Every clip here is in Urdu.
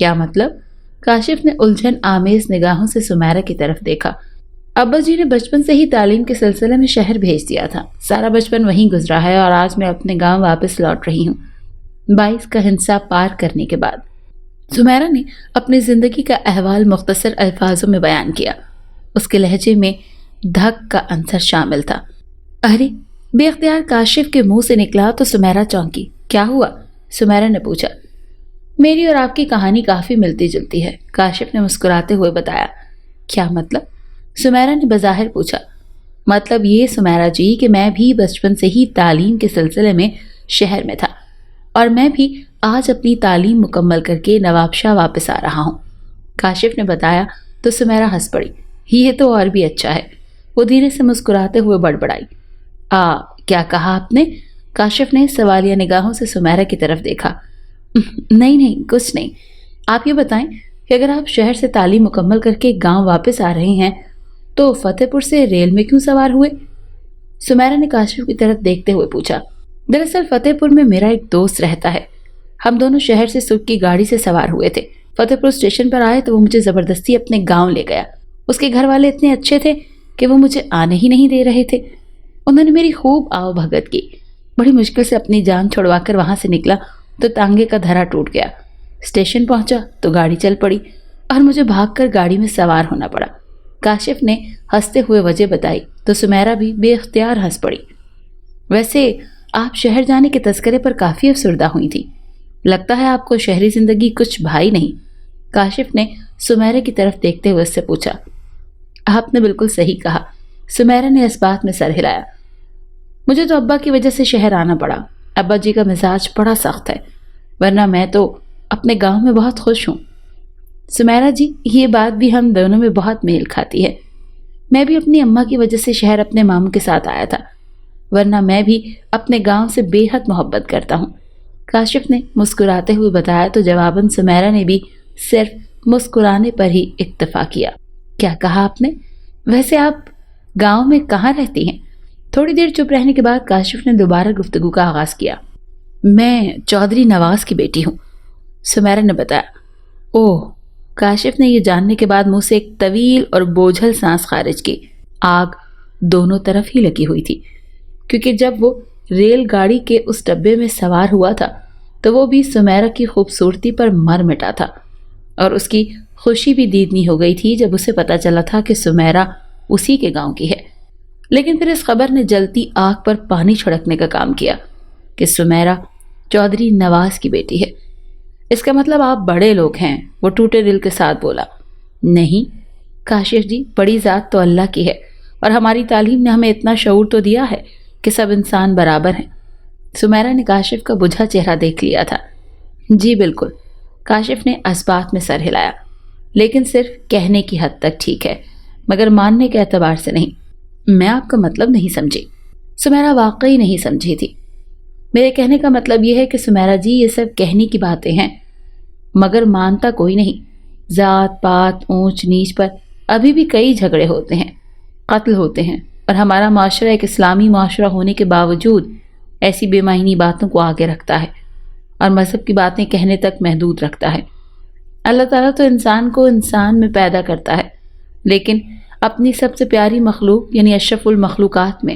کیا مطلب؟ کاشف نے الجھن آمیز نگاہوں سے سمیرہ کی طرف دیکھا۔ ابا جی نے بچپن سے ہی تعلیم کے سلسلے میں شہر بھیج دیا تھا، سارا بچپن وہیں گزرا ہے اور آج میں اپنے گاؤں واپس لوٹ رہی ہوں 22 کا ہنسا پار کرنے کے بعد۔ سمیرہ نے اپنی زندگی کا احوال مختصر الفاظوں میں بیان کیا۔ اس کے لہجے میں دھک کا عنصر شامل تھا۔ ارے! بے اختیار کاشف کے منہ سے نکلا تو سمیرہ چونکی۔ کیا ہوا؟ سمیرہ نے پوچھا۔ میری اور آپ کی کہانی کافی ملتی جلتی ہے، کاشف نے مسکراتے ہوئے بتایا۔ کیا مطلب؟ سمیرہ نے بظاہر پوچھا۔ مطلب یہ سمیرہ جی کہ میں بھی بچپن سے ہی تعلیم کے سلسلے میں شہر میں تھا اور میں بھی آج اپنی تعلیم مکمل کر کے نواب شاہ واپس آ رہا ہوں، کاشف نے بتایا تو سمیرہ ہنس پڑی۔ یہ تو اور بھی اچھا ہے، وہ دھیرے سے مسکراتے ہوئے بڑبڑائی۔ کیا کہا آپ نے؟ کاشف نے سوالیہ نگاہوں سے سمیرہ کی طرف دیکھا۔ نہیں کچھ نہیں، آپ یہ بتائیں کہ اگر آپ شہر سے تعلیم مکمل کر کے گاؤں واپس آ رہے ہیں تو فتح پور سے ریل میں کیوں سوار ہوئے؟ سمیرہ نے کاشف کی طرف دیکھتے ہوئے پوچھا۔ دراصل فتح پور میں میرا ایک دوست رہتا ہے، ہم دونوں شہر سے سکھ کی گاڑی سے سوار ہوئے تھے، فتح پور اسٹیشن پر آئے تو وہ مجھے زبردستی اپنے گاؤں لے گیا۔ اس کے گھر والے اتنے اچھے تھے کہ وہ مجھے آنے ہی نہیں دے رہے تھے، انہوں نے میری خوب آؤ بھگت کی، بڑی مشکل سے اپنی جان چھڑوا کر وہاں سے نکلا تو تانگے کا دھرا ٹوٹ گیا، اسٹیشن پہنچا تو گاڑی چل پڑی اور مجھے بھاگ کر گاڑی میں سوار ہونا پڑا۔ کاشف نے ہنستے ہوئے وجہ بتائی تو سمیرہ بھی بے اختیار ہنس پڑی۔ ویسے آپ شہر جانے کے تذکرے پر کافی افسردہ ہوئی تھی، لگتا ہے آپ کو شہری زندگی کچھ بھائی نہیں، کاشف نے سمیرہ کی طرف دیکھتے ہوئے اس سے پوچھا۔ آپ نے بالکل صحیح کہا، سمیرہ نے اس بات میں سر ہلایا۔ مجھے تو ابا کی وجہ سے شہر آنا پڑا، ابا جی کا مزاج بڑا سخت ہے، ورنہ میں تو اپنے گاؤں میں بہت خوش ہوں۔ سمیرہ جی، یہ بات بھی ہم دونوں میں بہت میل کھاتی ہے، میں بھی اپنی اماں کی وجہ سے شہر اپنے ماموں کے ساتھ آیا تھا، ورنہ میں بھی اپنے گاؤں سے بے حد محبت کرتا ہوں، کاشف نے مسکراتے ہوئے بتایا تو جواباً سمیرہ نے بھی صرف مسکرانے پر ہی اکتفا کیا۔ کیا کہا آپ نے؟ ویسے آپ گاؤں میں کہاں رہتی ہیں؟ تھوڑی دیر چپ رہنے کے بعد کاشف نے دوبارہ گفتگو کا آغاز کیا۔ میں چودھری نواز کی بیٹی ہوں، سمیرہ نے بتایا۔ اوہ! کاشف نے یہ جاننے کے بعد منہ سے ایک طویل اور بوجھل سانس خارج کی۔ آگ دونوں طرف ہی لگی ہوئی تھی، کیونکہ جب وہ ریل گاڑی کے اس ڈبے میں سوار ہوا تھا تو وہ بھی سمیرہ کی خوبصورتی پر مر مٹا تھا، اور اس کی خوشی بھی دیدنی ہو گئی تھی جب اسے پتا چلا تھا کہ سمیرہ اسی کے گاؤں کی ہے۔ لیکن پھر اس خبر نے جلتی آگ پر پانی چھڑکنے کا کام کیا کہ سمیرہ چودھری نواز کی بیٹی ہے۔ اس کا مطلب آپ بڑے لوگ ہیں، وہ ٹوٹے دل کے ساتھ بولا۔ نہیں کاشف جی، بڑی ذات تو اللہ کی ہے، اور ہماری تعلیم نے ہمیں اتنا شعور تو دیا ہے کہ سب انسان برابر ہیں۔ سمیرہ نے کاشف کا بجھا چہرہ دیکھ لیا تھا۔ جی بالکل، کاشف نے اس بات میں سر ہلایا، لیکن صرف کہنے کی حد تک ٹھیک ہے، مگر ماننے کے اعتبار سے نہیں۔ میں آپ کا مطلب نہیں سمجھی۔ سمیرہ واقعی نہیں سمجھی تھی۔ میرے کہنے کا مطلب یہ ہے کہ سمیرہ جی، یہ سب کہنے کی باتیں ہیں، مگر مانتا کوئی نہیں۔ ذات پات اونچ نیچ پر ابھی بھی کئی جھگڑے ہوتے ہیں، قتل ہوتے ہیں، اور ہمارا معاشرہ ایک اسلامی معاشرہ ہونے کے باوجود ایسی بے معنی باتوں کو آگے رکھتا ہے اور مذہب کی باتیں کہنے تک محدود رکھتا ہے۔ اللہ تعالیٰ تو انسان کو انسان میں پیدا کرتا ہے، لیکن اپنی سب سے پیاری مخلوق یعنی اشرف المخلوقات میں،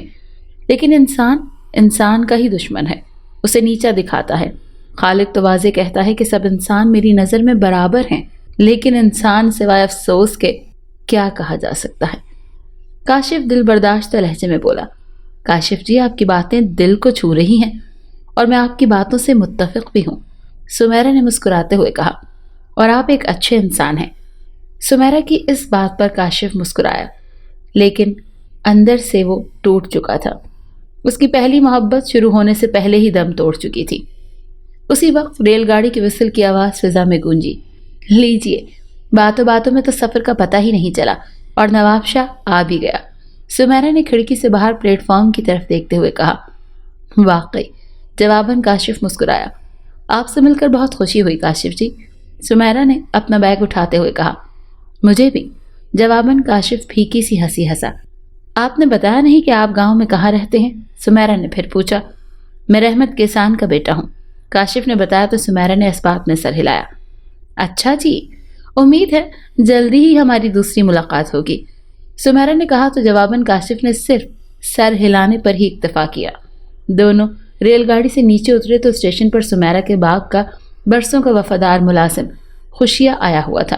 لیکن انسان کا ہی دشمن ہے، اسے نیچا دکھاتا ہے۔ خالق تو واضح کہتا ہے کہ سب انسان میری نظر میں برابر ہیں، لیکن انسان سوائے افسوس کے کیا کہا جا سکتا ہے؟ کاشف دل برداشتہ لہجے میں بولا۔ کاشف جی، آپ کی باتیں دل کو چھو رہی ہیں، اور میں آپ کی باتوں سے متفق بھی ہوں، سمیرہ نے مسکراتے ہوئے کہا، اور آپ ایک اچھے انسان ہیں۔ سمیرہ کی اس بات پر کاشف مسکرایا، لیکن اندر سے وہ ٹوٹ چکا تھا۔ اس کی پہلی محبت شروع ہونے سے پہلے ہی دم توڑ چکی تھی۔ اسی وقت ریل گاڑی کی وصل کی آواز فضا میں گونجی۔ لیجئے، باتوں باتوں میں تو سفر کا پتہ ہی نہیں چلا اور نواب شاہ آ بھی گیا۔ سمیرہ نے کھڑکی سے باہر پلیٹ فارم کی طرف دیکھتے ہوئے کہا۔ واقعی، جواباً کاشف مسکرایا۔ آپ سے مل کر بہت خوشی ہوئی کاشف جی، سمیرہ نے اپنا بیگ اٹھاتے ہوئے کہا۔ مجھے بھی، جواباً کاشف پھیکی سی ہنسی ہنسا۔ آپ نے بتایا نہیں کہ آپ گاؤں میں کہاں رہتے ہیں؟ سمیرہ نے پھر پوچھا۔ میں رحمت کسان کا بیٹا ہوں، کاشف نے بتایا تو سمیرہ نے اس بات میں سر ہلایا۔ اچھا جی، امید ہے جلدی ہی ہماری دوسری ملاقات ہوگی، سمیرا نے کہا تو جواباً کاشف نے صرف سر ہلانے پر ہی اکتفا کیا۔ دونوں ریل گاڑی سے نیچے اترے تو اسٹیشن پر سمیرا کے باغ کا برسوں کا وفادار ملازم خوشیہ آیا ہوا تھا۔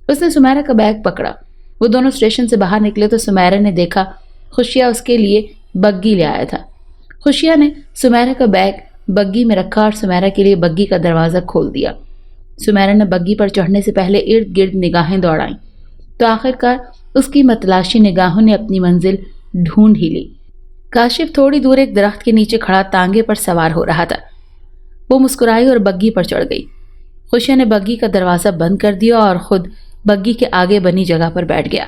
اس نے سمیرا کا بیگ پکڑا۔ وہ دونوں اسٹیشن سے باہر نکلے تو سمیرا نے دیکھا خوشیہ اس کے لیے بگی لے آیا تھا۔ خوشیہ نے سمیرا کا بیگ بگی میں رکھا اور سمیرا کے لیے بگی کا دروازہ کھول دیا۔ سمیرا نے بگی پر چڑھنے سے پہلے ارد گرد نگاہیں دوڑائیں تو آخرکار اس کی متلاشی نگاہوں نے اپنی منزل ڈھونڈ ہی لی۔ کاشف تھوڑی دور ایک درخت کے نیچے کھڑا تانگے پر سوار ہو رہا تھا۔ وہ مسکرائی اور بگی پر چڑھ گئی۔ خوشیہ نے بگی کا دروازہ بند کر دیا اور خود بگی کے آگے بنی جگہ پر بیٹھ گیا۔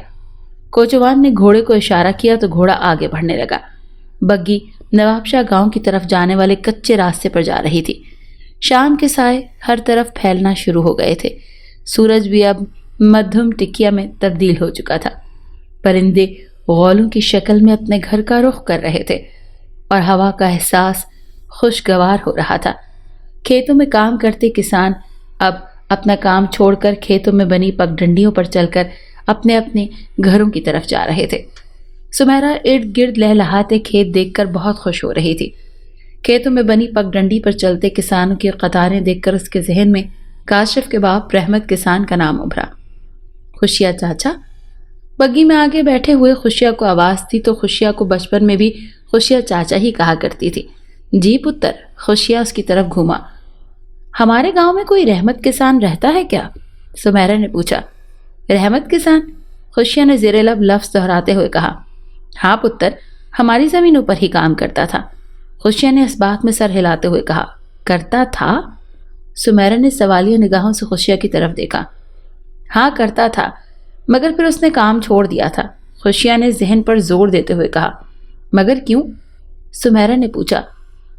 کوچوان نے گھوڑے کو اشارہ کیا تو گھوڑا آگے بڑھنے لگا۔ بگی نواب شاہ گاؤں کی طرف جانے والے کچے راستے پر جا رہی تھی۔ شام کے سائے ہر طرف پھیلنا شروع ہو گئے تھے۔ سورج بھی اب مدھم ٹکیا میں تبدیل ہو چکا تھا۔ پرندے غولوں کی شکل میں اپنے گھر کا رخ کر رہے تھے اور ہوا کا احساس خوشگوار ہو رہا تھا۔ کھیتوں میں کام کرتے کسان اب اپنا کام چھوڑ کر کھیتوں میں بنی پگڈنڈیوں پر چل کر اپنے اپنے گھروں کی طرف جا رہے تھے۔ سمیرا ارد گرد لہلہاتے کھیت دیکھ کر بہت خوش ہو رہی تھی۔ کھیتوں میں بنی پگڈنڈی پر چلتے کسانوں کی قطاریں دیکھ کر اس کے ذہن میں کاشف کے باپ رحمت کسان کا نام ابھرا۔ خوشیہ چاچا؟ بگی میں آگے بیٹھے ہوئے خوشیہ کو آواز تھی تو خوشیہ کو بچپن میں بھی خوشیہ چاچا ہی کہا کرتی تھی۔ جی پتر، خوشیہ اس کی طرف گھوما۔ ہمارے گاؤں میں کوئی رحمت کسان رہتا ہے کیا؟ سمیرا نے پوچھا۔ رحمت کسان؟ خوشیہ نے زیر لب لفظ دہراتے ہوئے کہا۔ ہاں پتر، ہماری زمینوں پر ہی کام کرتا تھا۔ خوشیہ نے اس بات میں سر ہلاتے ہوئے کہا۔ کرتا تھا؟ سمیرا نے سوالیہ نگاہوں سے خوشیہ کی طرف دیکھا۔ ہاں کرتا تھا، مگر پھر اس نے کام چھوڑ دیا تھا، خوشیہ نے ذہن پر زور دیتے ہوئے کہا۔ مگر کیوں؟ سمیرا نے پوچھا۔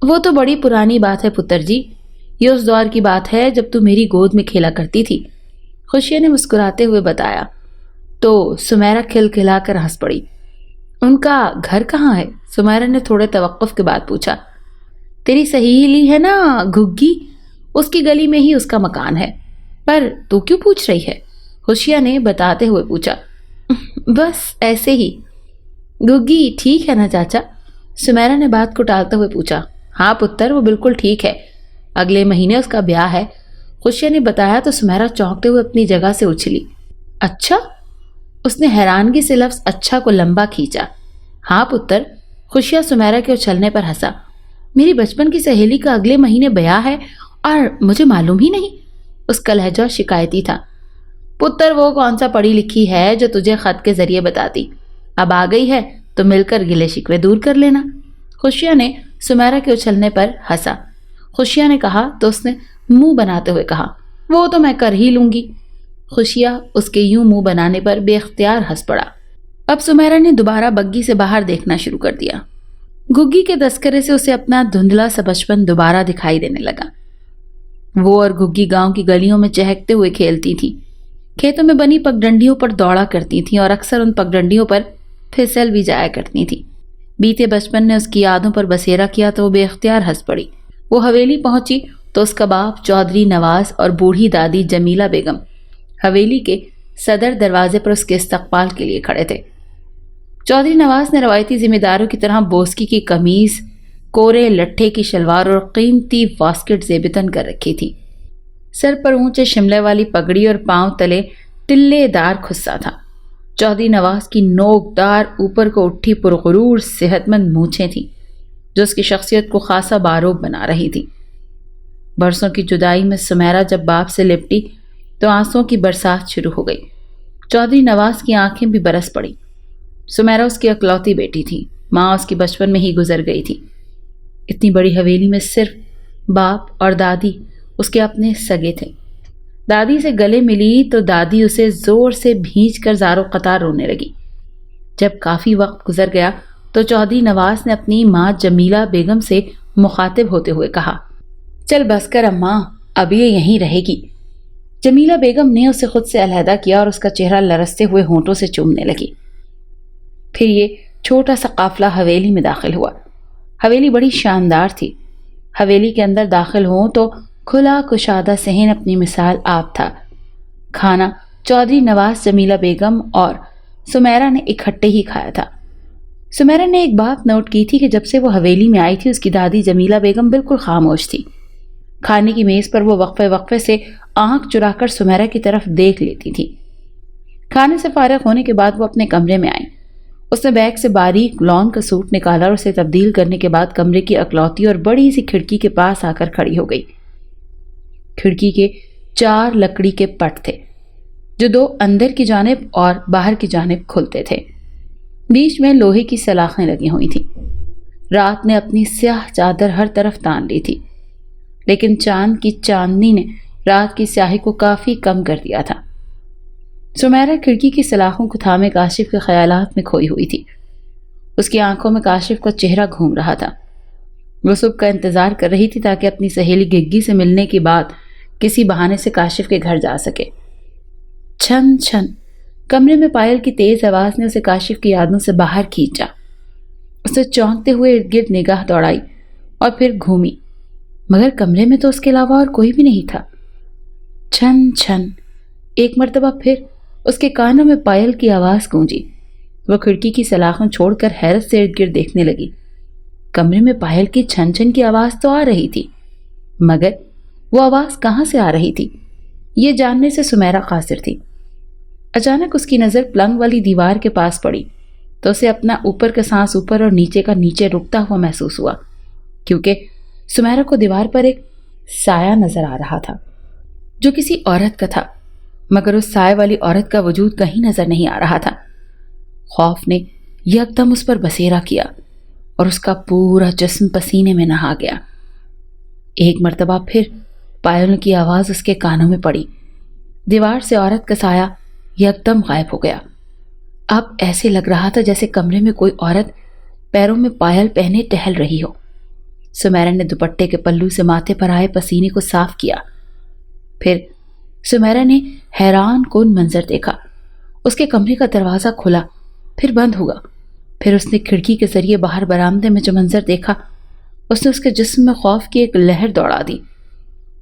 وہ تو بڑی پرانی بات ہے پتر جی، یہ اس دور کی بات ہے جب تو میری گود میں کھیلا کرتی تھی، خوشیہ نے مسکراتے ہوئے بتایا۔ تو سمیرا کھلکھلا کر ہنس پڑی۔ ان کا گھر کہاں ہے؟ سمیرا نے تھوڑے توقف کے بعد پوچھا۔ تیری سہیلی ہے نا گھگی، اس کی گلی میں ہی اس کا مکان ہے۔ پر تو کیوں پوچھ رہی ہے؟ خوشیہ نے بتاتے ہوئے پوچھا۔ بس ایسے ہی۔ گھگی ٹھیک ہے نا چاچا؟ سمیرا نے بات کو ٹالتے ہوئے پوچھا۔ ہاں پتر، وہ بالکل ٹھیک ہے، اگلے مہینے اس کا بیاہ ہے، خوشیہ نے بتایا تو سمیرا چونکتے ہوئے اپنی جگہ سے اچھلی۔ اچھا؟ اس نے حیرانگی سے لفظ اچھا کو لمبا کھینچا۔ ہاں پتر، خوشیہ سمیرا کے اچھلنے پر ہنسا۔ میری بچپن کی سہیلی کا اگلے مہینے بیاہ ہے اور مجھے معلوم ہی نہیں۔ اس کا لہجہ شکایتی تھا۔ پتر، وہ کون سا پڑھی لکھی ہے جو تجھے خط کے ذریعے بتاتی؟ اب آ گئی ہے تو مل کر گلے شکوے دور کر لینا۔ خوشیہ نے سمیرا کے اچھلنے پر ہنسا۔ خوشیہ نے کہا تو اس نے منہ بناتے ہوئے کہا، وہ تو میں کر ہی لوں گی۔ خوشیہ اس کے یوں منہ بنانے پر بے اختیار ہنس پڑا۔ اب سمیرا نے دوبارہ بگی سے باہر دیکھنا شروع کر دیا۔ گھگی کے تذکرے سے اسے اپنا دھندلا سا بچپن دوبارہ دکھائی دینے لگا۔ وہ اور گھگی گاؤں کی گلیوں میں چہکتے ہوئے کھیلتی تھی، کھیتوں میں بنی پگڈنڈیوں پر دوڑا کرتی تھیں اور اکثر ان پگڈنڈیوں پر پھسل بھی جایا کرتی تھیں۔ بیتے بچپن نے اس کی یادوں پر بسیرا کیا تو وہ بے اختیار ہنس پڑی۔ وہ حویلی پہنچی تو اس کا باپ چودھری نواز اور بوڑھی دادی جمیلہ بیگم حویلی کے صدر دروازے پر اس کے استقبال کے لیے کھڑے تھے۔ چودھری نواز نے روایتی ذمہ داروں کی طرح بوسکی کی قمیض، کورے لٹھے کی شلوار اور قیمتی واسکٹ زیبتن کر رکھی تھی۔ سر پر اونچے شملے والی پگڑی اور پاؤں تلے ٹلے دار خصہ تھا۔ چودھری نواز کی نوک دار اوپر کو اٹھی پرغرور صحت مند مونچھیں تھیں جو اس کی شخصیت کو خاصا باروب بنا رہی تھی۔ برسوں کی جدائی میں سمیرا جب باپ سے لپٹی تو آنسوں کی برسات شروع ہو گئی۔ چودھری نواز کی آنکھیں بھی برس پڑی۔ سمیرا اس کی اکلوتی بیٹی تھی، ماں اس کی بچپن میں ہی گزر گئی تھی۔ اتنی بڑی حویلی میں صرف باپ اور دادی اس کے اپنے سگے تھے۔ دادی سے گلے ملی تو دادی اسے زور سے بھینچ کر زاروں قطار رونے لگی۔ جب کافی وقت گزر گیا تو چودھری نواز نے اپنی ماں جمیلہ بیگم سے مخاطب ہوتے ہوئے کہا، چل بس کر اماں، اب یہ یہیں رہے گی۔ جمیلہ بیگم نے اسے خود سے علیحدہ کیا اور اس کا چہرہ لرزتے ہوئے ہونٹوں سے چومنے لگی۔ پھر یہ چھوٹا سا قافلہ حویلی میں داخل ہوا۔ حویلی بڑی شاندار تھی۔ حویلی کے اندر داخل ہوں تو کھلا کشادہ صحن اپنی مثال آپ تھا۔ کھانا چودھری نواز، جمیلہ بیگم اور سمیرہ نے اکٹھے ہی کھایا تھا۔ سمیرہ نے ایک بات نوٹ کی تھی کہ جب سے وہ حویلی میں آئی تھی اس کی دادی جمیلہ بیگم بالکل خاموش تھی۔ کھانے کی میز پر وہ وقفے وقفے سے آنکھ چرا کر سمیرہ کی طرف دیکھ لیتی تھی۔ کھانے سے فارغ ہونے کے بعد وہ اپنے کمرے میں آئی۔ اس نے بیگ سے باریک لون کا سوٹ نکالا اور اسے تبدیل کرنے کے بعد کمرے کی اکلوتی اور بڑی سی کھڑکی کے پاس آ کر کھڑی ہو گئی۔ کھڑکی کے 4 لکڑی کے پٹ تھے جو 2 اندر کی جانب اور باہر کی جانب کھلتے تھے۔ بیچ میں لوہے کی سلاخیں لگی ہوئی تھیں۔ رات نے اپنی سیاہ چادر ہر طرف تان لی تھی، لیکن چاند کی چاندنی نے رات کی سیاہی کو کافی کم کر دیا تھا۔ سمیرہ کھڑکی کی سلاخوں کو تھامے کاشف کے خیالات میں کھوئی ہوئی تھی۔ اس کی آنکھوں میں کاشف کا چہرہ گھوم رہا تھا۔ وہ صبح کا انتظار کر رہی تھی تاکہ اپنی سہیلی گگی سے ملنے کے بعد کسی بہانے سے کاشف کے گھر جا سکے۔ چھن چھن کمرے میں پائل کی تیز آواز نے اسے کاشف کی یادوں سے باہر کھینچا۔ اسے چونکتے ہوئے ارد گرد نگاہ دوڑائی اور پھر گھومی، مگر کمرے میں تو اس کے علاوہ اور کوئی بھی نہیں تھا۔ چھن چھن ایک مرتبہ پھر اس کے کانوں میں پائل کی آواز گونجی۔ وہ کھڑکی کی سلاخیں چھوڑ کر حیرت سے ارد گرد دیکھنے لگی۔ کمرے میں پائل کی چھن چھن کی آواز تو آ رہی تھی، مگر وہ آواز کہاں سے آ رہی تھی یہ جاننے سے سمیرہ قاصر تھی۔ اچانک اس کی نظر پلنگ والی دیوار کے پاس پڑی تو اسے اپنا اوپر کا سانس اوپر اور نیچے کا نیچے رکتا ہوا محسوس ہوا، کیونکہ سمیرہ کو دیوار پر ایک سایہ نظر آ رہا تھا جو کسی عورت کا تھا، مگر اس سائے والی عورت کا وجود کہیں نظر نہیں آ رہا تھا۔ خوف نے یکدم اس پر بسیرا کیا اور اس کا پورا جسم پسینے میں نہا گیا۔ ایک مرتبہ پھر پائل کی آواز اس کے کانوں میں پڑی۔ دیوار سے عورت کا سایہ یکدم غائب ہو گیا۔ اب ایسے لگ رہا تھا جیسے کمرے میں کوئی عورت پیروں میں پائل پہنے ٹہل رہی ہو۔ سمیرہ نے دوپٹے کے پلو سے ماتھے پر آئے پسینے کو صاف کیا۔ پھر سمیرہ نے حیران کن منظر دیکھا۔ اس کے کمرے کا دروازہ کھلا، پھر بند ہوا۔ پھر اس نے کھڑکی کے ذریعے باہر برآمدے میں جو منظر دیکھا، اس نے اس کے جسم میں خوف کی ایک لہر دوڑا دی۔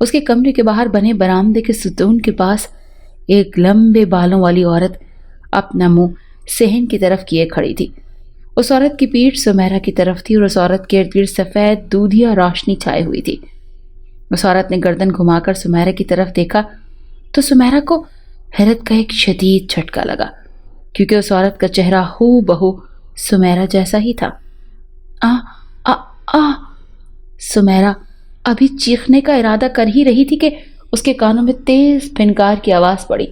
اس کے کمرے کے باہر بنے برآمدے کے ستون کے پاس ایک لمبے بالوں والی عورت اپنا منہ صحن کی طرف کیے کھڑی تھی۔ اس عورت کی پیٹھ سمیرہ کی طرف تھی اور اس عورت کے ارد گرد سفید دودھیا روشنی چھائی ہوئی تھی۔ اس عورت نے گردن گھما کر سمیرہ کی طرف دیکھا تو سمیرہ کو حیرت کا ایک شدید جھٹکا لگا، کیونکہ اس عورت کا چہرہ ہو بہو سمیرہ جیسا ہی تھا۔ آ آ آ سمیرہ ابھی چیخنے کا ارادہ کر ہی رہی تھی کہ اس کے کانوں میں تیز پھنکار کی آواز پڑی۔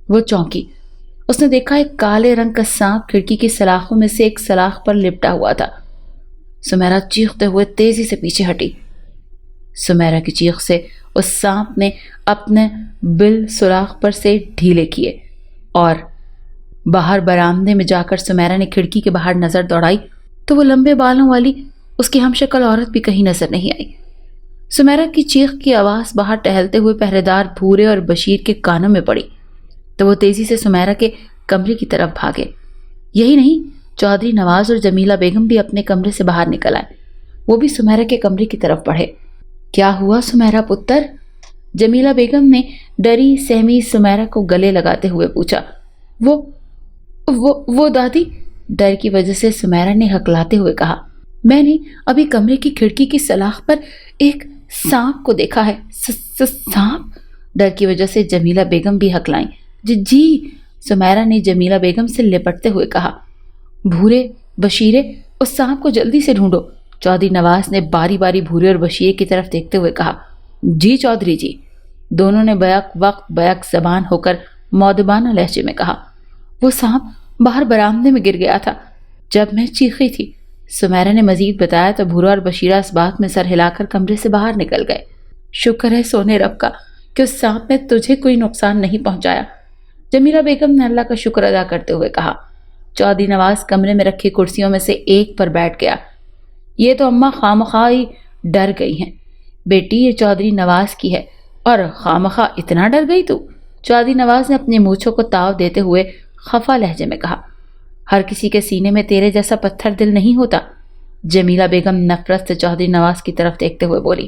وہ چونکی۔ اس نے دیکھا ایک کالے رنگ کا سانپ کھڑکی کی سلاخوں میں سے ایک سلاخ پر لپٹا ہوا تھا۔ سمیرہ چیختے ہوئے تیزی سے پیچھے ہٹی۔ سمیرہ کی چیخ سے اس سانپ نے اپنے بل سوراخ پر سے ڈھیلے کیے اور باہر برآمدے میں جا کر سمیرہ نے کھڑکی کے باہر نظر دوڑائی تو وہ لمبے بالوں والی اس کی ہم شکل عورت بھی کہیں نظر نہیں آئی۔ سمیرہ کی چیخ کی آواز باہر ٹہلتے ہوئے پہرے دار بھورے اور بشیر کے کانوں میں پڑی تو وہ تیزی سے سمیرہ کے کمرے کی طرف بھاگے۔ یہی نہیں، چودھری نواز اور جمیلہ بیگم بھی اپنے کمرے سے باہر نکل آئے۔ وہ بھی سمیرہ کے کمرے کی طرف بڑھے۔ کیا ہوا سمیرہ پتر؟ جمیلہ بیگم نے ڈری سہمی سمیرہ کو گلے لگاتے ہوئے پوچھا۔ وہ دادی، ڈر کی وجہ سے سمیرہ نے ہکلاتے ہوئے کہا، میں نے ابھی کمرے کی کھڑکی کی سلاخ پر ایک سانپ کو دیکھا ہے۔ سانپ؟ ڈر کی وجہ سے جمیلہ بیگم بھی ہکلائیں۔ جی، سمیرہ نے جمیلہ بیگم سے لپٹتے ہوئے کہا۔ بھورے، بشیرے، اس سانپ کو جلدی سے ڈھونڈو۔ چودھری نواز نے باری باری بھورے اور بشیرے کی طرف دیکھتے ہوئے کہا۔ جی چودھری جی، دونوں نے بیک وقت بیک زبان ہو کر مودبانہ لہجے میں کہا۔ وہ سانپ باہر برآمدے میں گر گیا تھا جب میں چیخی تھی، سمیرہ نے مزید بتایا تو بھورا اور بشیرہ اس بات میں سر ہلا کر کمرے سے باہر نکل گئے۔ شکر ہے سونے رب کا کہ اس سانپ نے تجھے کوئی نقصان نہیں پہنچایا، جمیلہ بیگم نے اللہ کا شکر ادا کرتے ہوئے کہا۔ چودھری نواز کمرے میں رکھی کرسیوں میں سے ایک پر بیٹھ گیا۔ یہ تو اماں خامخواہ ڈر گئی ہیں۔ بیٹی، یہ چودھری نواز کی ہے اور خامخواہ اتنا ڈر گئی تو؟ چودھری نواز نے اپنے مونچھوں کو تاؤ دیتے ہوئے خفا لہجے میں کہا۔ ہر کسی کے سینے میں تیرے جیسا پتھر دل نہیں ہوتا، جمیلہ بیگم نفرت سے چودھری نواز کی طرف دیکھتے ہوئے بولی۔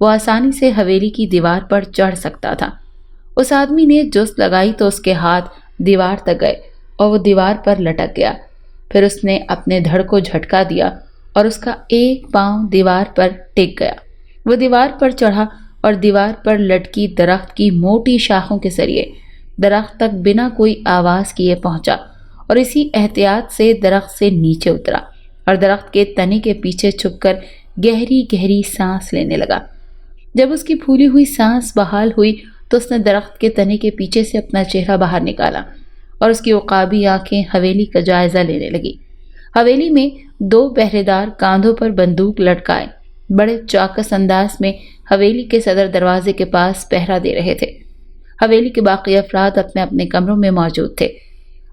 وہ آسانی سے حویلی کی دیوار پر چڑھ سکتا تھا۔ اس آدمی نے جست لگائی تو اس کے ہاتھ دیوار تک گئے اور وہ دیوار پر لٹک گیا۔ پھر اس نے اپنے دھڑ کو جھٹکا دیا اور اس کا ایک پاؤں دیوار پر ٹک گیا۔ وہ دیوار پر چڑھا اور دیوار پر لٹکی درخت کی موٹی شاخوں کے ذریعے درخت تک بنا کوئی آواز کیے پہنچا اور اسی احتیاط سے درخت سے نیچے اترا اور درخت کے تنے کے پیچھے چھپ کر گہری گہری سانس لینے لگا۔ جب اس کی پھولی ہوئی سانس بحال ہوئی تو اس نے درخت کے تنے کے پیچھے سے اپنا چہرہ باہر نکالا اور اس کی عقابی آنکھیں حویلی کا جائزہ لینے لگی۔ حویلی میں 2 پہرے دار کاندھوں پر بندوق لٹکائے بڑے چاکس انداز میں حویلی کے صدر دروازے کے پاس پہرا دے رہے تھے۔ حویلی کے باقی افراد اپنے اپنے کمروں میں موجود تھے۔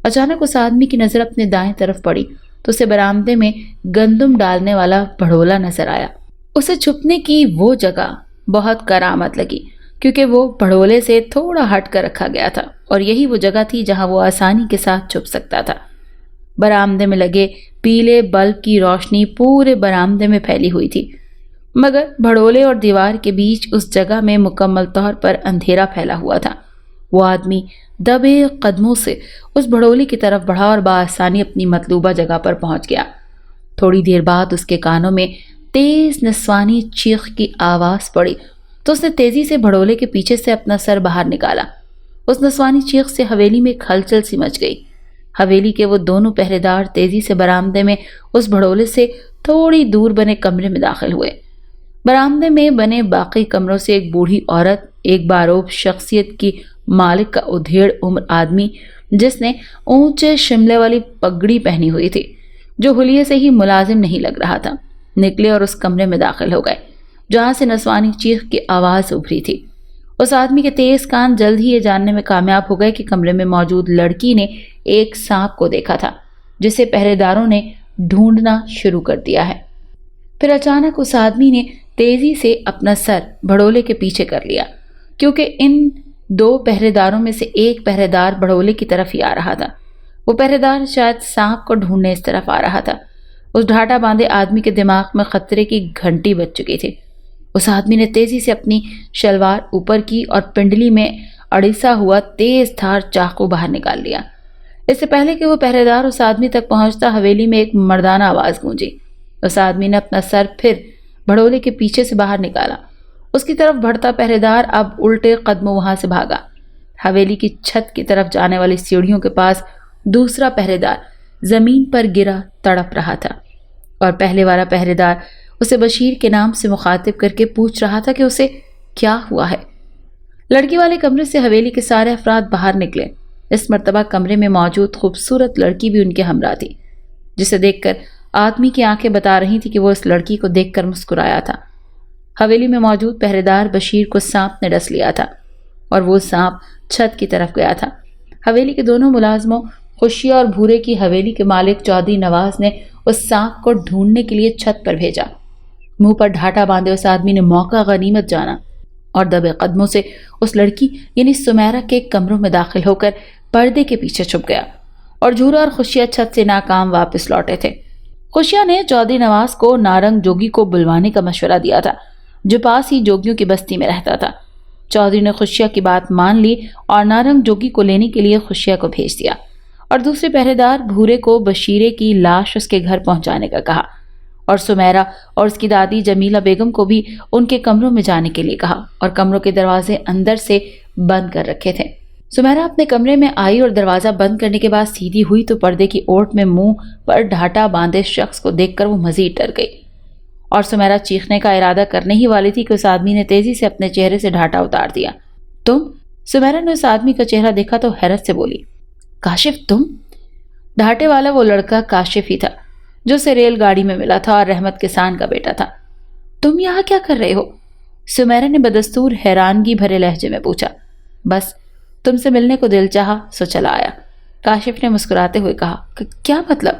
اچانک اس آدمی کی نظر اپنے دائیں طرف پڑی تو اسے برآمدے میں گندم ڈالنے والا بھڑولا نظر آیا۔ اسے چھپنے کی وہ جگہ بہت کرامت لگی کیونکہ وہ بھڑولے سے تھوڑا ہٹ کر رکھا گیا تھا اور یہی وہ جگہ تھی جہاں وہ آسانی کے ساتھ چھپ سکتا تھا۔ برآمدے میں لگے پیلے بلب کی روشنی پورے برآمدے میں پھیلی ہوئی تھی، مگر بھڑولے اور دیوار کے بیچ اس جگہ میں مکمل طور پر اندھیرا پھیلا ہوا تھا۔ وہ آدمی دبے قدموں سے اس بھڑولے کی طرف بڑھا اور بآسانی اپنی مطلوبہ جگہ پر پہنچ گیا۔ تھوڑی دیر بعد اس کے کانوں میں تیز نسوانی چیخ کی آواز پڑی تو اس نے تیزی سے بھڑولے کے پیچھے سے اپنا سر باہر نکالا۔ اس نسوانی چیخ سے حویلی میں ہلچل سی مچ گئی۔ حویلی کے وہ دونوں پہرے دار تیزی سے برآمدے میں اس بھڑولے سے تھوڑی دور بنے کمرے میں داخل ہوئے۔ برآمدے میں بنے باقی کمروں سے ایک بوڑھی عورت، ایک باروب شخصیت کی مالک کا ادھیڑ عمر آدمی جس نے اونچے شملے والی پگڑی پہنی ہوئی تھی، جو حلیے سے ہی ملازم نہیں لگ رہا تھا، نکلے اور اس کمرے میں داخل ہو گئے جہاں سے نسوانی چیخ کی آواز ابھری تھی۔ اس آدمی کے تیز کان جلد ہی یہ جاننے میں کامیاب ہو گئے کہ کمرے میں موجود لڑکی نے ایک سانپ کو دیکھا تھا جسے پہرے داروں نے ڈھونڈنا شروع کر دیا ہے۔ پھر اچانک اس آدمی نے تیزی سے اپنا سر بھڑولے کے پیچھے کر لیا کیونکہ ان 2 پہرے داروں میں سے ایک پہرے دار بھڑولے کی طرف ہی آ رہا تھا۔ وہ پہرے دار شاید سانپ کو ڈھونڈنے اس طرف آ رہا تھا۔ اس ڈھاٹا باندھے آدمی کے دماغ میں خطرے کی گھنٹی بج چکی تھی۔ اس آدمی نے تیزی سے اپنی شلوار اوپر کی اور پنڈلی میں اڑیسا ہوا تیز دھار چاقو باہر نکال لیا۔ اس سے پہلے کہ وہ پہرے دار اس آدمی تک پہنچتا، حویلی میں ایک مردانہ آواز گونجی۔ اس آدمی نے اپنا سر پھر بھڑولے کے پیچھے سے باہر نکالا۔ اس کی طرف بڑھتا پہرے دار اب الٹے قدموں وہاں سے بھاگا۔ حویلی کی چھت کی طرف جانے والی سیڑھیوں کے پاس دوسرا پہرے دار زمین پر گرا تڑپ رہا تھا اور پہلے والا پہرے دار اسے بشیر کے نام سے مخاطب کر کے پوچھ رہا تھا کہ اسے کیا ہوا ہے۔ لڑکی والے کمرے سے حویلی کے سارے افراد باہر نکلے۔ اس مرتبہ کمرے میں موجود خوبصورت لڑکی بھی ان کے ہمراہ تھی، جسے دیکھ کر آدمی کی آنکھیں بتا رہی تھی کہ وہ اس لڑکی کو دیکھ کر مسکرایا تھا۔ حویلی میں موجود پہرے دار بشیر کو سانپ نے ڈس لیا تھا اور وہ سانپ چھت کی طرف گیا تھا۔ حویلی کے دونوں ملازموں خوشیہ اور بھورے کی حویلی کے مالک چودھری نواز نے اس سانپ کو ڈھونڈنے کے لیے چھت پر بھیجا۔ منہ پر ڈھاٹا باندھے اس آدمی نے موقع غنیمت جانا اور دبے قدموں سے اس لڑکی یعنی سمیرہ کے کمروں میں داخل ہو کر پردے کے پیچھے چھپ گیا اور جھورا اور خوشیہ چھت سے ناکام واپس لوٹے تھے۔ خوشیہ نے چودھری نواز کو نارنگ جوگی کو بلوانے کا مشورہ دیا تھا، جو پاس ہی جوگیوں کی بستی میں رہتا تھا۔ چودھری نے خوشیہ کی بات مان لی اور نارنگ جوگی کو لینے کے لیے خوشیہ کو بھیج دیا اور دوسرے پہرے دار بھورے کو بشیرے کی لاش اس کے گھر پہنچانے کا کہا اور سمیرہ اور اس کی دادی جمیلہ بیگم کو بھی ان کے کمروں میں جانے کے لیے کہا اور کمروں کے دروازے اندر سے بند کر رکھے تھے۔ سمیرہ اپنے کمرے میں آئی اور دروازہ بند کرنے کے بعد سیدھی ہوئی تو پردے کی اوٹ میں منہ پر ڈھاٹا باندھے شخص کو دیکھ کر وہ مزید ڈر گئی اور سمیرہ چیخنے کا ارادہ کرنے ہی والی تھی کہ اس آدمی نے تیزی سے اپنے چہرے سے ڈھاٹا اتار دیا۔ تم؟ سمیرہ نے اس آدمی کا چہرہ دیکھا تو حیرت سے بولی، کاشف تم؟ ڈھاٹے والا وہ لڑکا کاشف ہی تھا جو اسے ریل گاڑی میں ملا تھا اور رحمت کسان کا بیٹا تھا۔ تم یہاں کیا کر رہے ہو؟ سمیرہ نے بدستور حیرانگی بھرے لہجے میں پوچھا۔ بس تم سے ملنے کو دل چاہا سو چلا آیا، کاشف نے مسکراتے ہوئے کہا۔ کیا مطلب؟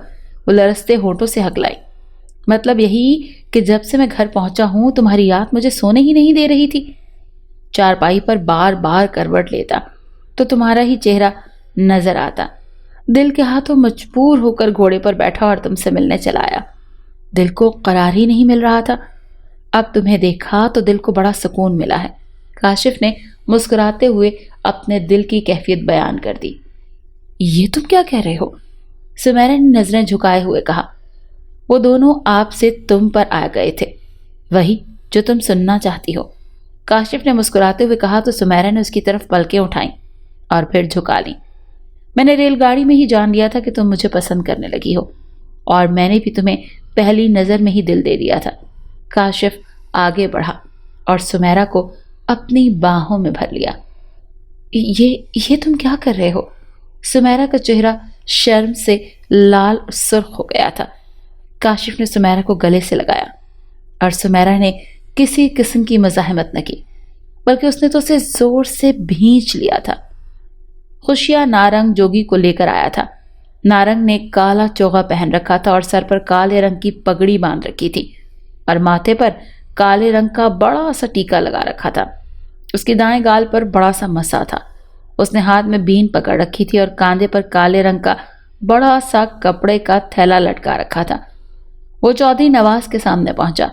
وہ لرزتے ہونٹوں سے ہکلائی۔ مطلب یہی کہ جب سے میں گھر پہنچا ہوں تمہاری یاد مجھے سونے ہی نہیں دے رہی تھی۔ چارپائی پر بار بار کروٹ لیتا تو تمہارا ہی چہرہ نظر آتا، دل کے ہاتھوں مجبور ہو کر گھوڑے پر بیٹھا اور تم سے ملنے چلا آیا۔ دل کو قرار ہی نہیں مل رہا تھا۔ اب تمہیں دیکھا تو دل کو بڑا سکون ملا ہے، کاشف نے مسکراتے ہوئے اپنے دل کی کیفیت بیان کر دی۔ یہ تم کیا کہہ رہے ہو؟ سمیرا نے نظریں جھکائے ہوئے کہا۔ وہ دونوں آپ سے تم پر آ گئے تھے، وہی جو تم سننا چاہتی ہو، کاشف نے مسکراتے ہوئے کہا تو سمیرا نے اس کی طرف پلکیں اٹھائیں اور پھر جھکا لیں۔ میں نے ریل گاڑی میں ہی جان لیا تھا کہ تم مجھے پسند کرنے لگی ہو، اور میں نے بھی تمہیں پہلی نظر میں ہی دل دے دیا تھا۔ کاشف آگے بڑھا اور سمیرا کو اپنی باہوں میں بھر لیا۔ یہ تم کیا کر رہے ہو؟ سمیرا کا چہرہ شرم سے لال سرخ ہو گیا تھا۔ کاشف نے سمیرا کو گلے سے لگایا اور سمیرا نے کسی قسم کی مزاحمت نہ کی، بلکہ اس نے تو اسے زور سے بھینچ لیا تھا۔ خوشیاں نارنگ جوگی کو لے کر آیا تھا۔ نارنگ نے کالا چوغا پہن رکھا تھا اور سر پر کالے رنگ کی پگڑی باندھ رکھی تھی اور ماتھے پر کالے رنگ کا بڑا سا ٹیکا لگا رکھا تھا۔ اس کے دائیں گال پر بڑا سا مسا تھا۔ اس نے ہاتھ میں بین پکڑ رکھی تھی اور کاندھے پر کالے رنگ کا بڑا سا کپڑے کا تھیلا لٹکا رکھا تھا۔ وہ چودھری نواز کے سامنے پہنچا۔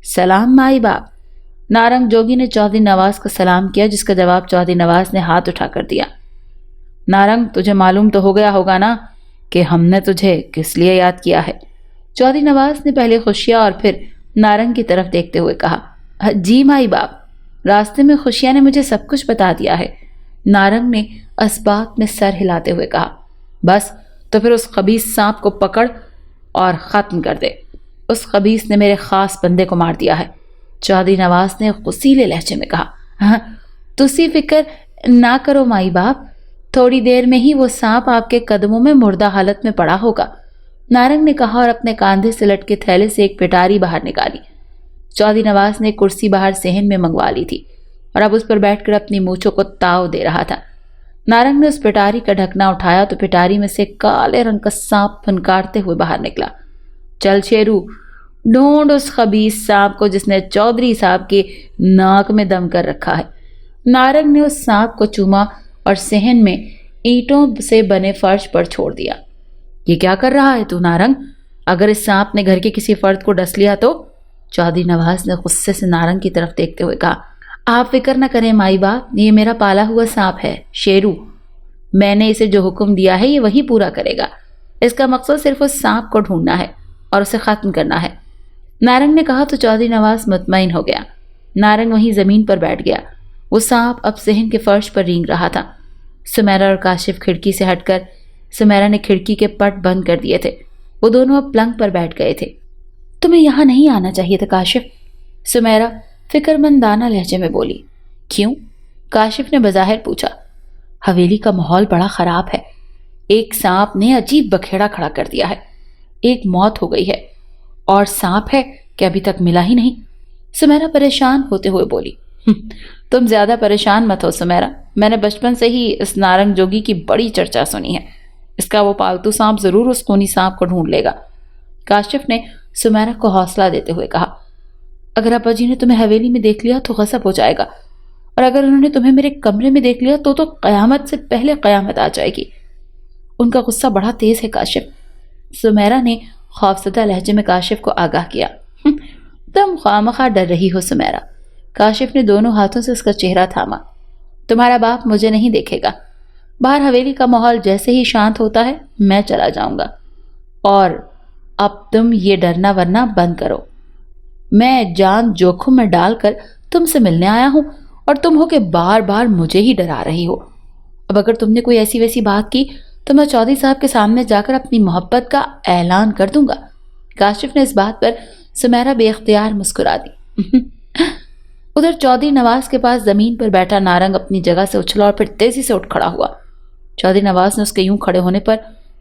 سلام مائی باپ۔ نارنگ جوگی نے چودھری نواز کو سلام کیا، جس کا جواب چودھری نواز نے ہاتھ اٹھا کر دیا۔ نارنگ، تجھے معلوم تو ہو گیا ہوگا نا کہ ہم نے تجھے کس لیے یاد کیا ہے؟ چودھری نواز نے پہلے خوشیاں اور پھر نارنگ کی طرف دیکھتے ہوئے کہا۔ جی مائی باپ، راستے میں خوشیاں نے مجھے سب کچھ بتا دیا ہے، نارنگ نے اس بات میں سر ہلاتے ہوئے کہا۔ بس تو پھر اس خبیث سانپ کو پکڑ اور ختم کر دے، اس خبیث نے میرے خاص بندے کو مار دیا ہے، چودھری نواز نے غصیلے لہجے میں کہا۔ تسی فکر نہ کرو مائی باپ، تھوڑی دیر میں ہی وہ سانپ آپ کے قدموں میں مردہ حالت میں پڑا ہوگا، نارنگ نے کہا اور اپنے کاندھے سے لٹکے تھیلے سے ایک پٹاری باہر نکالی۔ چودھری نواز نے کرسی باہر صحن میں منگوا لی تھی اور اب اس پر بیٹھ کر اپنی مونچھوں کو تاؤ دے رہا تھا۔ نارنگ نے اس پٹاری کا ڈھکنا اٹھایا تو پٹاری میں سے کالے رنگ کا سانپ پھنکارتے ہوئے باہر نکلا۔ چل شیرو، ڈھونڈ اس خبیث سانپ کو جس نے چودھری صاحب کے ناک میں دم کر رکھا ہے۔ نارنگ نے اس سانپ کو چوما اور صحن میں اینٹوں سے بنے فرش پر چھوڑ دیا۔ یہ کیا کر رہا ہے تو نارنگ؟ اگر اس سانپ نے گھر کے کسی فرد کو ڈس لیا تو؟ چودھری نواز نے غصے سے نارنگ کی طرف دیکھتے ہوئے کہا۔ آپ فکر نہ کریں مائی باپ، یہ میرا پالا ہوا سانپ ہے شیرو، میں نے اسے جو حکم دیا ہے یہ وہی پورا کرے گا، اس کا مقصد صرف اس سانپ کو ڈھونڈنا ہے اور اسے ختم کرنا ہے، نارنگ نے کہا تو چودھری نواز مطمئن ہو گیا۔ نارنگ وہیں زمین پر بیٹھ گیا۔ وہ سانپ اب صحن کے فرش پر رینگ رہا تھا۔ سمیرا اور کاشف کھڑکی سے ہٹ کر، سمیرا نے کھڑکی کے پٹ بند کر دیے تھے، وہ دونوں اب پلنگ پر بیٹھ گئے تھے۔ تمہیں یہاں نہیں آنا چاہیے تھا کاشف، سمیرا فکر مندانہ لہجے میں بولی۔ کیوں؟ کاشف نے بظاہر پوچھا۔ حویلی کا ماحول بڑا خراب ہے، ایک سانپ نے عجیب بکھیڑا کھڑا کر دیا ہے، ایک موت ہو گئی ہے اور سانپ ہے کہ ابھی تک ملا ہی نہیں، سمیرا پریشان ہوتے ہوئے بولی۔ تم زیادہ پریشان مت ہو سمیرا، میں نے بچپن سے ہی اس نارنگ جوگی کی بڑی چرچا سنی ہے، اس کا وہ پالتو سانپ ضرور اس خونی سانپ کو ڈھونڈ لے گا، کاشف نے سمیرا کو حوصلہ دیتے ہوئے کہا۔ اگر ابا جی نے تمہیں حویلی میں دیکھ لیا تو غضب ہو جائے گا، اور اگر انہوں نے تمہیں میرے کمرے میں دیکھ لیا تو قیامت سے پہلے قیامت آ جائے گی، ان کا غصہ بڑا تیز ہے کاشف، سمیرا نے خوفزدہ لہجے میں کاشف کو آگاہ کیا۔ تم خواہ ڈر رہی ہو سمیرا، کاشف نے دونوں ہاتھوں سے اس کا چہرہ تھاما۔ تمہارا باپ مجھے نہیں دیکھے گا، باہر حویلی کا ماحول جیسے ہی شانت ہوتا ہے میں چلا جاؤں گا، اور اب تم یہ ڈرنا ورنا بند کرو، میں جان جوکھم میں ڈال کر تم سے ملنے آیا ہوں اور تم ہو کہ بار بار مجھے ہی ڈرا رہی ہو، اب اگر تم نے کوئی ایسی ویسی بات کی تو میں چودھری صاحب کے سامنے جا کر اپنی محبت کا اعلان کر دوں گا۔ کاشف نے اس بات پر سمیرا بے اختیار مسکرا دی۔ ادھر چودھری نواز کے پاس زمین پر بیٹھا نارنگ اپنی جگہ سے اچھلا اور پھر تیزی سے اٹھ کھڑا ہوا۔ چودھری نواز نے اس کے یوں کھڑے ہونے پر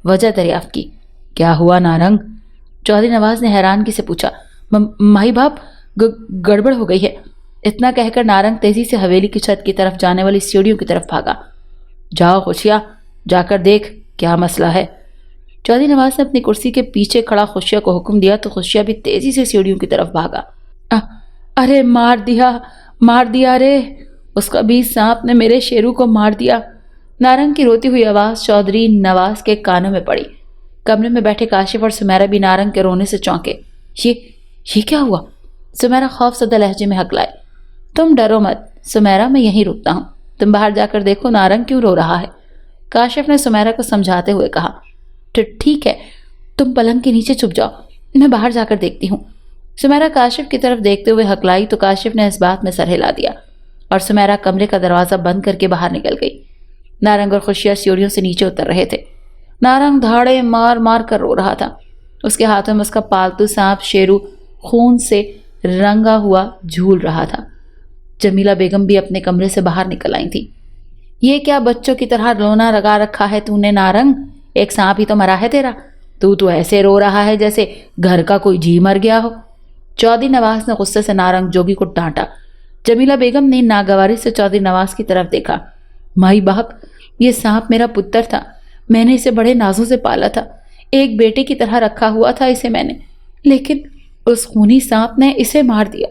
وجہ دریافت کی۔ کیا ہوا نارنگ؟ چودھری نواز نے حیرانگی سے پوچھا۔ مائی باپ، گڑبڑ ہو گئی ہے، اتنا کہہ کر نارنگ تیزی سے حویلی کی چھت کی طرف جانے والی سیڑھیوں کی طرف بھاگا۔ جاؤ خوشیاں، جا کر دیکھ کیا مسئلہ ہے۔ چودھری نواز نے اپنی کرسی کے پیچھے کھڑا خوشیہ کو حکم دیا تو خوشیہ بھی تیزی سے سیڑھیوں کی طرف بھاگا۔ ارے مار دیا رے، اس کا بھی سانپ نے میرے شیرو کو مار دیا۔ نارنگ کی روتی ہوئی آواز چودھری نواز کے کانوں میں پڑی۔ کمرے میں بیٹھے کاشف اور سمیرا بھی نارنگ کے رونے سے چونکے۔ یہ کیا ہوا؟ سمیرہ خوف زدہ لہجے میں ہکلائے۔ تم ڈرو مت سمیرہ، میں یہیں رکتا ہوں، تم باہر جا کر دیکھو نارنگ کیوں رو رہا ہے، کاشف نے سمیرہ کو سمجھاتے ہوئے کہا۔ ٹھیک ہے، تم پلنگ کے نیچے چھپ جاؤ، میں باہر جا کر دیکھتی ہوں۔ سمیرہ کاشف کی طرف دیکھتے ہوئے ہکلائی تو کاشف نے اس بات میں سر ہلا دیا اور سمیرہ کمرے کا دروازہ بند کر کے باہر نکل گئی۔ نارنگ اور خوشیہ سیڑھیوں سے نیچے اتر رہے تھے۔ نارنگ دھاڑے مار مار کر رو رہا تھا۔ اس کے ہاتھوں میں اس کا پالتو سانپ شیرو خون سے رنگا ہوا جھول رہا تھا۔ جمیلہ بیگم بھی اپنے کمرے سے باہر نکل آئی تھی۔ یہ کیا بچوں کی طرح رونا لگا رکھا ہے تو نے نارنگ؟ ایک سانپ ہی تو مرا ہے تیرا، تو ایسے رو رہا ہے جیسے گھر کا کوئی جی مر گیا ہو۔ چودھری نواز نے غصے سے نارنگ جوگی کو ڈانٹا۔ جمیلہ بیگم نے ناگواری سے چودھری نواز کی طرف دیکھا۔ مائی باپ، یہ سانپ میرا پتر تھا، میں نے اسے بڑے نازوں سے پالا تھا، ایک بیٹے کی طرح رکھا ہوا تھا اسے میں نے، لیکن اس خونی سانپ نے اسے مار دیا،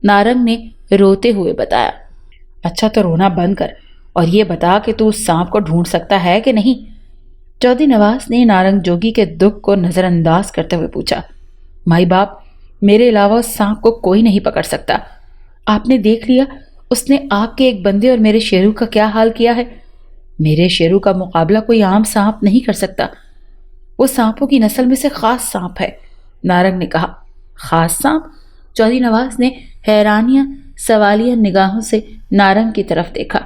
نارنگ نے روتے ہوئے بتایا۔ اچھا تو رونا بند کر اور یہ بتا کہ تو اس سانپ کو ڈھونڈ سکتا ہے کہ نہیں؟ چودھری نواز نے نارنگ جوگی کے دکھ کو نظر انداز کرتے ہوئے پوچھا۔ مائی باپ، میرے علاوہ اس سانپ کو کوئی نہیں پکڑ سکتا۔ آپ نے دیکھ لیا اس نے آپ کے ایک بندے اور میرے شیرو کا کیا حال کیا ہے۔ میرے شیرو کا مقابلہ کوئی عام سانپ نہیں کر سکتا، وہ سانپوں کی نسل میں سے خاص سانپ ہے، نارنگ نے کہا۔ خاص سانپ؟ چودھری نواز نے حیرانیاں سوالیہ نگاہوں سے نارنگ کی طرف دیکھا۔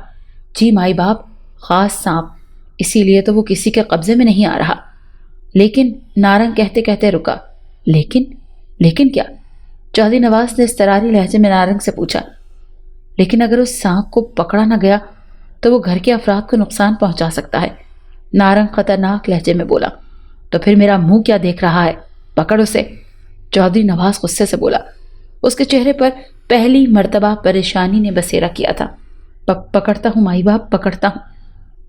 جی مائی باپ، خاص سانپ، اسی لیے تو وہ کسی کے قبضے میں نہیں آ رہا۔ لیکن نارنگ کہتے کہتے رکا۔ لیکن کیا؟ چودھری نواز نے اضطراری لہجے میں نارنگ سے پوچھا۔ لیکن اگر اس سانپ کو پکڑا نہ گیا تو وہ گھر کے افراد کو نقصان پہنچا سکتا ہے، نارنگ خطرناک لہجے میں بولا۔ تو پھر میرا منہ کیا دیکھ رہا ہے، پکڑ اسے، چودھری نواز غصے سے بولا۔ اس کے چہرے پر پہلی مرتبہ پریشانی نے بسیرا کیا تھا۔ پکڑتا ہوں مائی باپ، پکڑتا ہوں،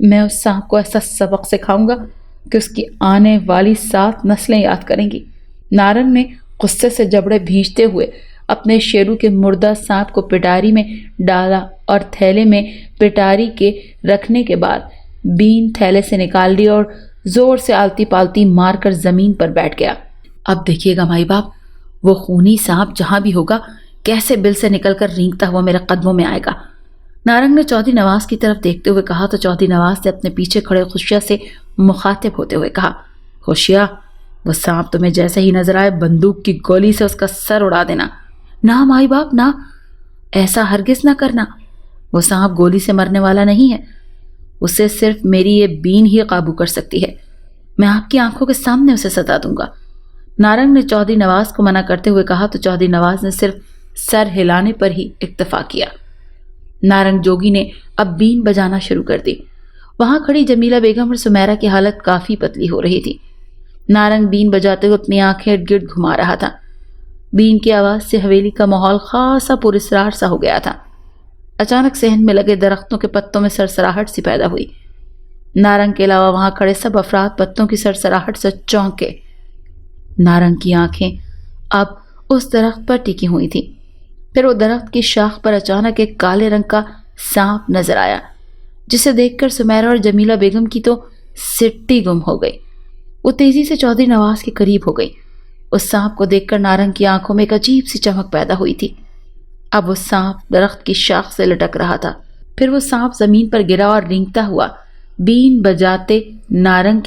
میں اس سانپ کو ایسا سبق سکھاؤں گا کہ اس کی آنے والی 7 نسلیں یاد کریں گی۔ نارنگ نے غصے سے جبڑے بھینچتے ہوئے اپنے شیرو کے مردہ سانپ کو پٹاری میں ڈالا اور تھیلے میں پٹاری کے رکھنے کے بعد بین تھیلے سے نکال لی اور زور سے آلتی پالتی مار کر زمین پر بیٹھ گیا۔ اب دیکھیے گا مائی باپ، وہ خونی سانپ جہاں بھی ہوگا کیسے بل سے نکل کر رینگتا ہوا میرے قدموں میں آئے گا۔ نارنگ نے چودھری نواز کی طرف دیکھتے ہوئے کہا تو چودھری نواز نے اپنے پیچھے کھڑے خوشیہ سے مخاطب ہوتے ہوئے کہا۔ خوشیہ، وہ سانپ تمہیں جیسے ہی نظر آئے بندوق کی گولی سے اس کا سر اڑا دینا۔ نہ مائی باپ نہ، ایسا ہرگز نہ کرنا، وہ سانپ گولی سے مرنے والا نہیں ہے، اسے صرف میری یہ بین ہی قابو کر سکتی ہے، میں آپ کی آنکھوں کے سامنے اسے ستا دوں گا۔ نارنگ نے چودھری نواز کو منع کرتے ہوئے کہا تو چودھری نواز نے صرف سر ہلانے پر ہی اکتفا کیا۔ نارنگ جوگی نے اب بین بجانا شروع کر دی۔ وہاں کھڑی جمیلہ بیگم اور سمیرہ کی حالت کافی پتلی ہو رہی تھی۔ نارنگ بین بجاتے ہوئے اپنی آنکھیں ارد گرد گھما رہا تھا۔ بین کی آواز سے حویلی کا ماحول خاصا پراسرار سا ہو گیا تھا۔ اچانک صحن میں لگے درختوں کے پتوں میں سرسراہٹ سی پیدا ہوئی۔ نارنگ کے علاوہ وہاں کھڑے سب افراد پتوں کی سرسراہٹ سے چونکے۔ نارنگ کی آنکھیں اب اس درخت پر ٹکی ہوئی تھیں۔ پھر وہ درخت کی شاخ پر اچانک ایک کالے رنگ کا سانپ نظر آیا، جسے دیکھ کر سمیرہ اور جمیلہ بیگم کی تو سٹی گم ہو گئی۔ وہ تیزی سے چودھری نواز کے قریب ہو گئی۔ اس سانپ کو دیکھ کر نارنگ کی آنکھوں میں ایک عجیب سی چمک پیدا ہوئی تھی۔ اب وہ سانپ درخت کی شاخ سے لٹک رہا تھا۔ پھر وہ سانپ زمین پر گرا اور رینگتا ہوا بین بجاتے نارنگ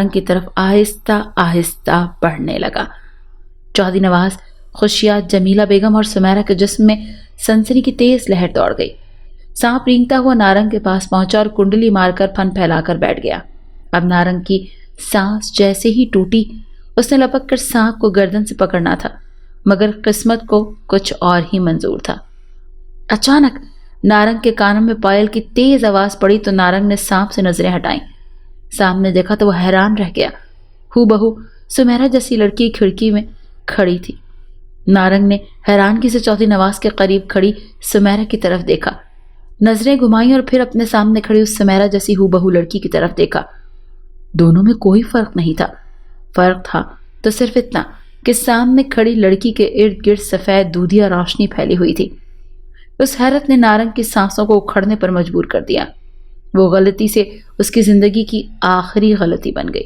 کی طرف آہستہ آہستہ بڑھنے لگا۔ چودھری نواز، خوشیہ، جمیلہ بیگم اور سمیرہ کے جسم میں سنسنی کی تیز لہر دوڑ گئی۔ سانپ رینگتا ہوا نارنگ کے پاس پہنچا اور کنڈلی مار کر پھن پھیلا کر بیٹھ گیا۔ اب نارنگ کی سانس جیسے ہی ٹوٹی، اس نے لپک کر سانپ کو گردن سے پکڑنا تھا، مگر قسمت کو کچھ اور ہی منظور تھا۔ اچانک نارنگ کے کانوں میں پائل کی تیز آواز پڑی تو نارنگ نے سانپ سے نظریں ہٹائیں۔ سامنے دیکھا تو وہ حیران رہ گیا۔ ہو بہو سمیرہ جیسی لڑکی کھڑکی میں کھڑی تھی۔ نارنگ نے حیرانگی سے چودھری نواز کے قریب کھڑی سمیرہ کی طرف دیکھا، نظریں گھمائیں اور پھر اپنے سامنے کھڑی اس سمیرہ جیسی ہو بہو لڑکی کی طرف دیکھا۔ دونوں میں کوئی فرق نہیں تھا۔ فرق تھا تو صرف اتنا کہ سامنے کھڑی لڑکی کے ارد گرد سفید دودھیا روشنی پھیلی ہوئی تھی۔ اس حیرت نے نارنگ کی سانسوں کو اکھڑنے پر مجبور کر دیا۔ وہ غلطی سے اس کی زندگی کی آخری غلطی بن گئی۔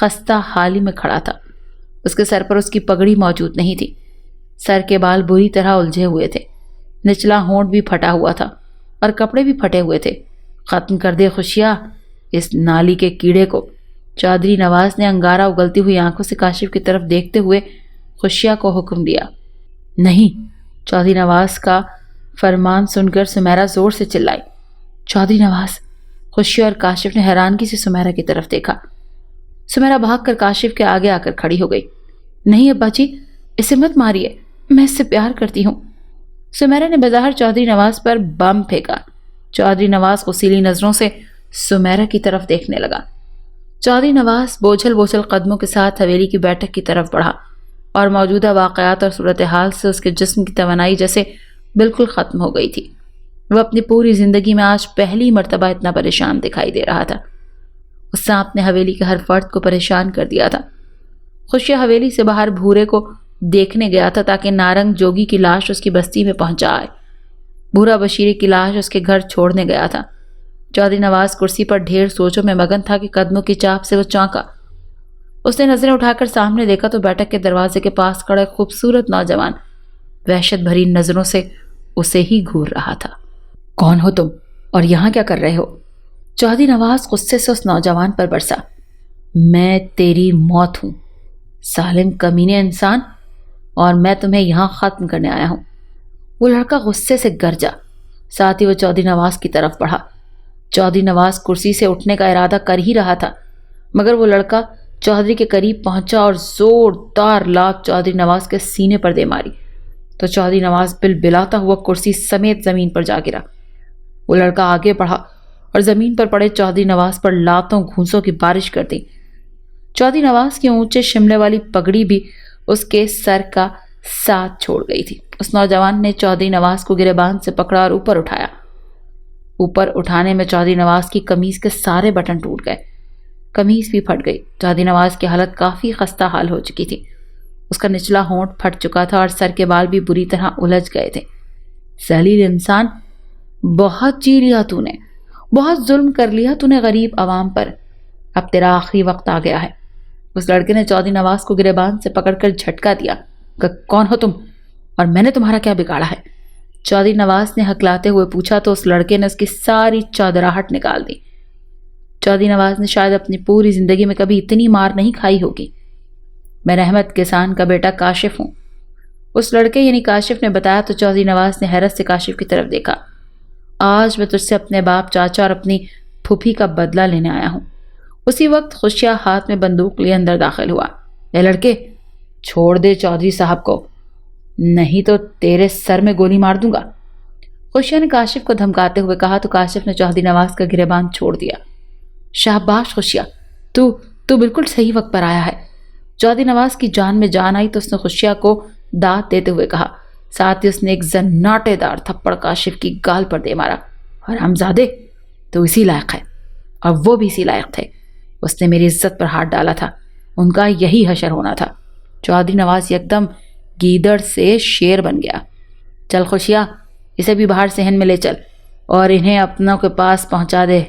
خستہ حالی میں کھڑا تھا۔ اس کے سر پر اس کی پگڑی موجود نہیں تھی۔ سر کے بال بری طرح الجھے ہوئے تھے، نچلا ہونٹ بھی پھٹا ہوا تھا اور کپڑے بھی پھٹے ہوئے تھے۔ ختم کر دے خوشیا اس نالی کے کیڑے کو۔ چودھری نواز نے انگارہ اگلتی ہوئی آنکھوں سے کاشف کی طرف دیکھتے ہوئے خوشیا کو حکم دیا۔ نہیں، چودھری نواز کا فرمان سن کر سمیرا زور سے چلائی۔ چودھری نواز! خوشیا اور کاشف نے حیرانگی سے سمیرا کی طرف دیکھا۔ سمیرا بھاگ کر کاشف کے آگے آ کر کھڑی ہو گئی۔ نہیں ابا جی، اسے مت ماریے، میں اس سے پیار کرتی ہوں۔ سمیرا نے بظاہر چودھری نواز پر بم پھینکا۔ چودھری نواز غصیلی نظروں سے سمیرا کی طرف دیکھنے لگا۔ چودھری نواز بوجھل بوجھل قدموں کے ساتھ حویلی کی بیٹھک کی طرف بڑھا اور موجودہ واقعات اور صورتحال سے اس کے جسم کی توانائی جیسے بالکل ختم ہو گئی تھی۔ وہ اپنی پوری زندگی میں آج پہلی مرتبہ اتنا پریشان دکھائی دے رہا تھا۔ اس سانپ نے حویلی کے ہر فرد کو پریشان کر دیا تھا۔ خوشیا حویلی سے باہر بھورے کو دیکھنے گیا تھا تاکہ نارنگ جوگی کی لاش اس کی بستی میں پہنچا آئے۔ بھورا بشیرے کی لاش اس کے گھر چھوڑنے گیا تھا۔ چودھری نواز کرسی پر ڈھیر سوچوں میں مگن تھا کہ قدموں کی چاپ سے وہ چونکا۔ اس نے نظریں اٹھا کر سامنے دیکھا تو بیٹھک کے دروازے کے پاس کھڑا ایک خوبصورت نوجوان وحشت بھری نظروں سے اسے ہی گھور رہا تھا۔ کون ہو تم اور یہاں کیا کر رہے ہو؟ چودھری نواز غصے سے اس نوجوان پر برسا۔ میں تیری موت ہوں، ظالم کمینے انسان، اور میں تمہیں یہاں ختم کرنے آیا ہوں۔ وہ لڑکا غصے سے گرجا، ساتھ ہی وہ چودھری نواز کی طرف بڑھا۔ چودھری نواز کرسی سے اٹھنے کا ارادہ کر ہی رہا تھا مگر وہ لڑکا چودھری کے قریب پہنچا اور زوردار لات چودھری نواز کے سینے پر دے ماری تو چودھری نواز بلبلاتا ہوا کرسی سمیت زمین پر جا گرا۔ وہ لڑکا آگے بڑھا اور زمین پر پڑے چودھری نواز پر لاتوں گھونسوں کی بارش کر دی۔ چودھری نواز کی اونچے شملے والی پگڑی بھی اس کے سر کا ساتھ چھوڑ گئی تھی۔ اس نوجوان نے چودھری نواز کو گریبان سے پکڑا اور اوپر اٹھایا۔ اوپر اٹھانے میں چودھری نواز کی قمیض کے سارے بٹن ٹوٹ گئے، قمیض بھی پھٹ گئی۔ چودھری نواز کی حالت کافی خستہ حال ہو چکی تھی۔ اس کا نچلا ہونٹ پھٹ چکا تھا اور سر کے بال بھی بری طرح الجھ گئے تھے۔ ذلیل انسان، بہت جی لیا تو نے، بہت ظلم کر لیا تو نے غریب عوام پر، اب تیرا آخری وقت آ گیا ہے۔ اس لڑکے نے چودھری نواز کو گریبان سے پکڑ کر جھٹکا دیا۔ کون ہو تم اور میں نے تمہارا کیا بگاڑا ہے؟ چودھری نواز نے ہکلاتے ہوئے پوچھا تو اس لڑکے نے اس کی ساری چودراہٹ نکال دی۔ چودھری نواز نے شاید اپنی پوری زندگی میں کبھی اتنی مار نہیں کھائی ہوگی۔ میں رحمت کسان کا بیٹا کاشف ہوں، اس لڑکے یعنی کاشف نے بتایا تو چودھری نواز نے حیرت سے کاشف کی طرف دیکھا۔ آج میں تجھ سے اپنے باپ، چاچا اور اپنی پھوپھی کا بدلہ لینے آیا ہوں۔ اسی وقت خوشیا ہاتھ میں بندوق لیے اندر داخل ہوا۔ اے لڑکے، چھوڑ دے چودھری صاحب کو، نہیں تو تیرے سر میں گولی مار دوں گا، خوشیا نے کاشف کو دھمکاتے ہوئے کہا تو کاشف نے چودھری نواز کا گریبان چھوڑ دیا۔ شاباش خوشیا، تو بالکل صحیح وقت پر آیا ہے۔ چودھری نواز کی جان میں جان آئی تو اس نے خوشیا کو داد دیتے ہوئے کہا، ساتھ ہی اس نے ایک زناٹے دار تھپڑ کاشف کی گال پر دے مارا۔ حرامزادے، تو اسی لائق ہے، اور وہ بھی اسی لائق تھے۔ اس نے میری عزت پر ہاتھ ڈالا تھا، ان کا یہی حشر ہونا تھا۔ چودھری نواز یکدم گیدڑ سے شیر بن گیا۔ چل خوشیا، اسے بھی باہر صحن میں لے چل اور انہیں اپنوں کے پاس پہنچا دے۔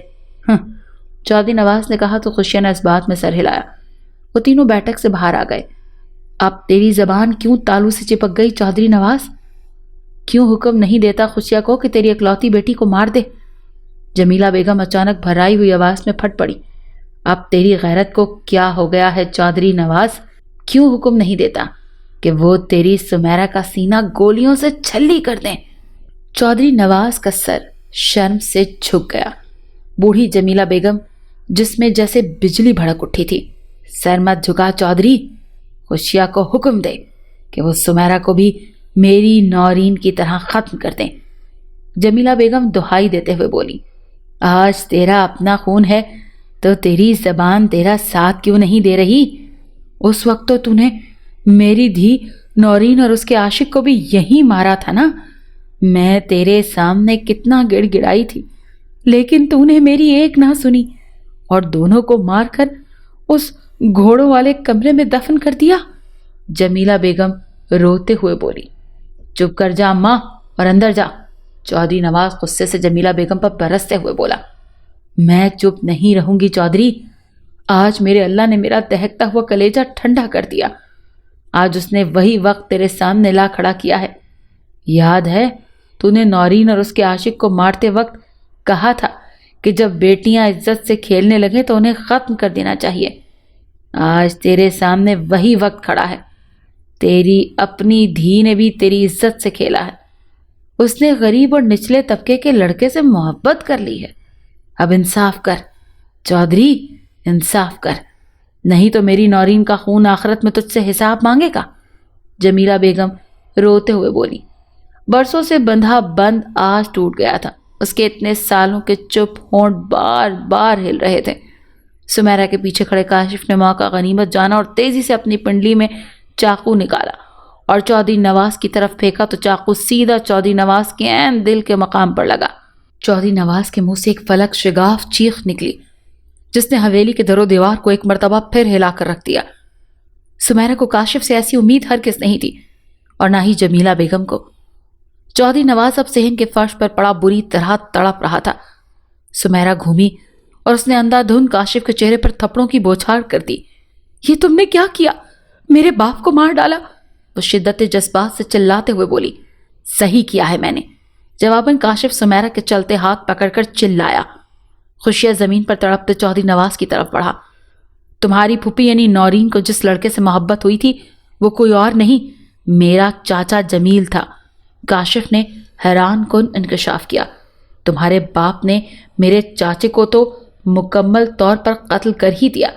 چودھری نواز نے کہا تو خوشیا نے اس بات میں سر ہلایا۔ وہ تینوں بیٹھک سے باہر آ گئے۔ اب تیری زبان کیوں تالو سے چپک گئی چودھری نواز؟ کیوں حکم نہیں دیتا خوشیا کو کہ تیری اکلوتی بیٹی کو مار دے؟ جمیلہ بیگم اچانک بھرائی ہوئی آواز میں پھٹ پڑی۔ اب تیری غیرت کو کیا ہو گیا ہے چودھری نواز؟ کیوں حکم نہیں دیتا کہ وہ تیری سمیرا کا سینہ گولیوں سے چھلی کر دیں؟ چودھری نواز کا سر شرم سے جھک گیا۔ بوڑھی جمیلہ بیگم جس میں جیسے بجلی بھڑک اٹھی تھی۔ سر مت جھکا چودھری، خوشیا کو حکم دے کہ وہ سمیرا کو بھی میری نورین کی طرح ختم کر دیں۔ جمیلہ بیگم دہائی دیتے ہوئے بولی، آج تیرا اپنا خون ہے تو تیری زبان تیرا ساتھ کیوں نہیں دے رہی؟ اس وقت تو نے میری دھی نورین اور اس کے عاشق کو بھی یہی مارا تھا نا؟ میں تیرے سامنے کتنا گڑ گڑائی تھی لیکن تو نے میری ایک نہ سنی اور دونوں کو مار کر اس گھوڑوں والے کمرے میں دفن کر دیا۔ جمیلہ بیگم روتے ہوئے بولی، چپ کر جا ماں اور اندر جا۔ چودھری نواز غصے سے جمیلہ بیگم پر برستے ہوئے بولا، میں چپ نہیں رہوں گی چودھری، آج میرے اللہ نے میرا دہکتا ہوا کلیجہ ٹھنڈا کر دیا. آج اس نے وہی وقت تیرے سامنے لا کھڑا کیا ہے. یاد ہے تو نے نورین اور اس کے عاشق کو مارتے وقت کہا تھا کہ جب بیٹیاں عزت سے کھیلنے لگیں تو انہیں ختم کر دینا چاہیے. آج تیرے سامنے وہی وقت کھڑا ہے. تیری اپنی دھی نے بھی تیری عزت سے کھیلا ہے. اس نے غریب اور نچلے طبقے کے لڑکے سے محبت کر لی ہے. اب انصاف کر چودھری، انصاف کر، نہیں تو میری نورین کا خون آخرت میں تجھ سے حساب مانگے گا. جمیلہ بیگم روتے ہوئے بولی. برسوں سے بندھا بند آج ٹوٹ گیا تھا. اس کے اتنے سالوں کے چپ ہونٹ بار بار ہل رہے تھے. سمیرہ کے پیچھے کھڑے کاشف نے موقع غنیمت جانا اور تیزی سے اپنی پنڈلی میں چاقو نکالا اور چودھری نواز کی طرف پھینکا تو چاقو سیدھا چودھری نواز کے عین دل کے مقام پر لگا. چودھری نواز کے منہ سے ایک فلک شگاف چیخ نکلی جس نے حویلی کے در و دیوار کو ایک مرتبہ پھر ہلا کر رکھ دیا. سمیرہ کو کاشف سے ایسی امید ہرگز نہیں تھی اور نہ ہی جمیلہ بیگم کو. چودھری نواز اب صحن کے فرش پر پڑا بری طرح تڑپ رہا تھا. سمیرہ گھومی اور اس نے اندھا دھند کاشف کے چہرے پر تھپڑوں کی بوچھار کر دی. یہ تم نے کیا کیا؟ میرے باپ کو مار ڈالا. وہ شدت جذبات سے چلاتے ہوئے بولی. صحیح کیا ہے میں نے. جواباً کاشف سمیرہ کے چلتے ہاتھ پکڑ کر چلایا. خوشیہ زمین پر تڑپتے چودھری نواز کی طرف بڑھا. تمہاری پھوپھی یعنی نورین کو جس لڑکے سے محبت ہوئی تھی وہ کوئی اور نہیں، میرا چاچا جمیل تھا. کاشف نے حیران کن انکشاف کیا. تمہارے باپ نے میرے چاچے کو تو مکمل طور پر قتل کر ہی دیا،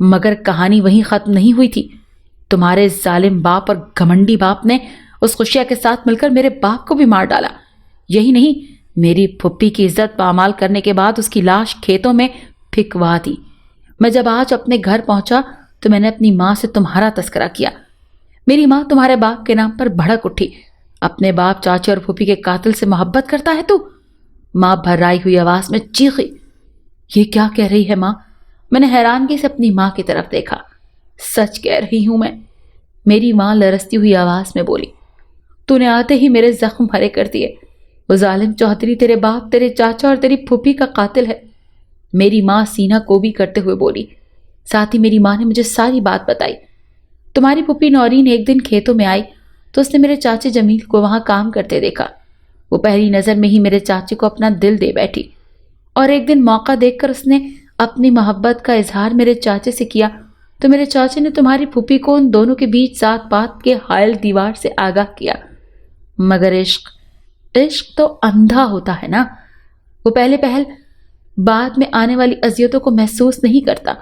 مگر کہانی وہیں ختم نہیں ہوئی تھی. تمہارے ظالم باپ اور گھمنڈی باپ نے اس خوشیہ کے ساتھ مل کر میرے باپ کو بھی مار ڈالا. یہی نہیں، میری پھپھی کی عزت پامال کرنے کے بعد اس کی لاش کھیتوں میں پھینکوا دی. میں جب آج اپنے گھر پہنچا تو میں نے اپنی ماں سے تمہارا تذکرہ کیا. میری ماں تمہارے باپ کے نام پر بھڑک اٹھی. اپنے باپ، چاچے اور پھوپھی کے قاتل سے محبت کرتا ہے تو؟ ماں بھرائی ہوئی آواز میں چیخی. یہ کیا کہہ رہی ہے ماں؟ میں نے حیرانگی سے اپنی ماں کی طرف دیکھا. سچ کہہ رہی ہوں میں، میری ماں لرزتی ہوئی آواز میں بولی. تو نے آتے ہی میرے زخم بھرے کر دیے. وہ ظالم چودھری تیرے باپ، تیرے چاچا اور تیری پھوپھی کا قاتل ہے. میری ماں سینہ کوبی کرتے ہوئے بولی. ساتھ ہی میری ماں نے مجھے ساری بات بتائی. تمہاری پھوپھی نورین ایک دن کھیتوں میں آئی تو اس نے میرے چاچے جمیل کو وہاں کام کرتے دیکھا. وہ پہلی نظر میں ہی میرے چاچے کو اپنا دل دے بیٹھی اور ایک دن موقع دیکھ کر اس نے اپنی محبت کا اظہار میرے چاچے سے کیا تو میرے چاچے نے تمہاری پھوپھی کو ان دونوں کے بیچ ذات پات کے حائل دیوار سے آگاہ کیا. مگر عشق تو اندھا ہوتا ہے نا. وہ پہل بعد میں آنے والی اذیتوں کو محسوس نہیں کرتا.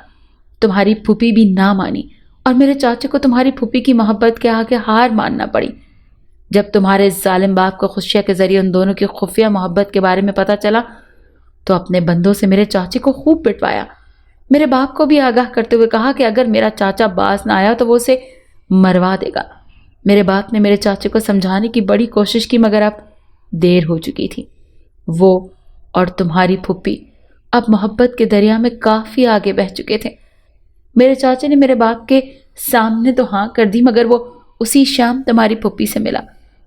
تمہاری پھوپھی بھی نہ مانی اور میرے چاچے کو تمہاری پھوپھی کی محبت کے آگے ہار ماننا پڑی. جب تمہارے ظالم باپ کو خوشیہ کے ذریعے ان دونوں کی خفیہ محبت کے بارے میں پتہ چلا تو اپنے بندوں سے میرے چاچے کو خوب پٹوایا. میرے باپ کو بھی آگاہ کرتے ہوئے کہا کہ اگر میرا چاچا باز نہ آیا تو وہ اسے مروا دے گا. میرے باپ نے میرے چاچے کو سمجھانے کی بڑی کوشش کی مگر اب دیر ہو چکی تھی. وہ اور تمہاری پھوپھی اب محبت کے دریا میں کافی آگے بہہ چکے تھے. میرے چاچے نے میرے باپ کے سامنے تو ہاں کر دی مگر وہ اسی شام تمہاری پھوپھی سے ملا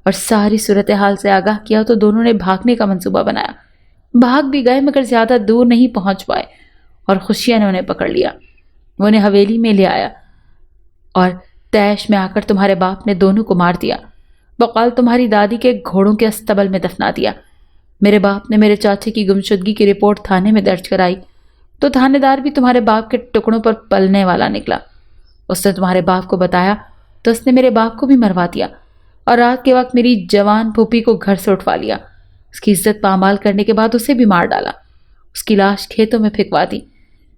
اور ساری صورتحال سے آگاہ کیا تو دونوں نے بھاگنے کا منصوبہ بنایا. بھاگ بھی گئے مگر زیادہ دور نہیں پہنچ پائے اور خوشیہ نے انہیں پکڑ لیا. وہ انہیں حویلی میں لے آیا اور تیش میں آ کر تمہارے باپ نے دونوں کو مار دیا. بقول تمہاری دادی کے گھوڑوں کے استبل میں دفنا دیا. میرے باپ نے میرے چاچے کی گمشدگی کی رپورٹ تھانے میں درج کرائی تو تھانے دار بھی تمہارے باپ کے ٹکڑوں پر پلنے والا نکلا. اس نے تمہارے باپ کو بتایا تو اس نے میرے باپ کو بھی مروا دیا اور رات کے وقت میری جوان پھوپھی کو گھر سے اٹھوا لیا. اس کی عزت پامال کرنے کے بعد اسے بھی مار ڈالا. اس کی لاش کھیتوں میں پھینکوا دی.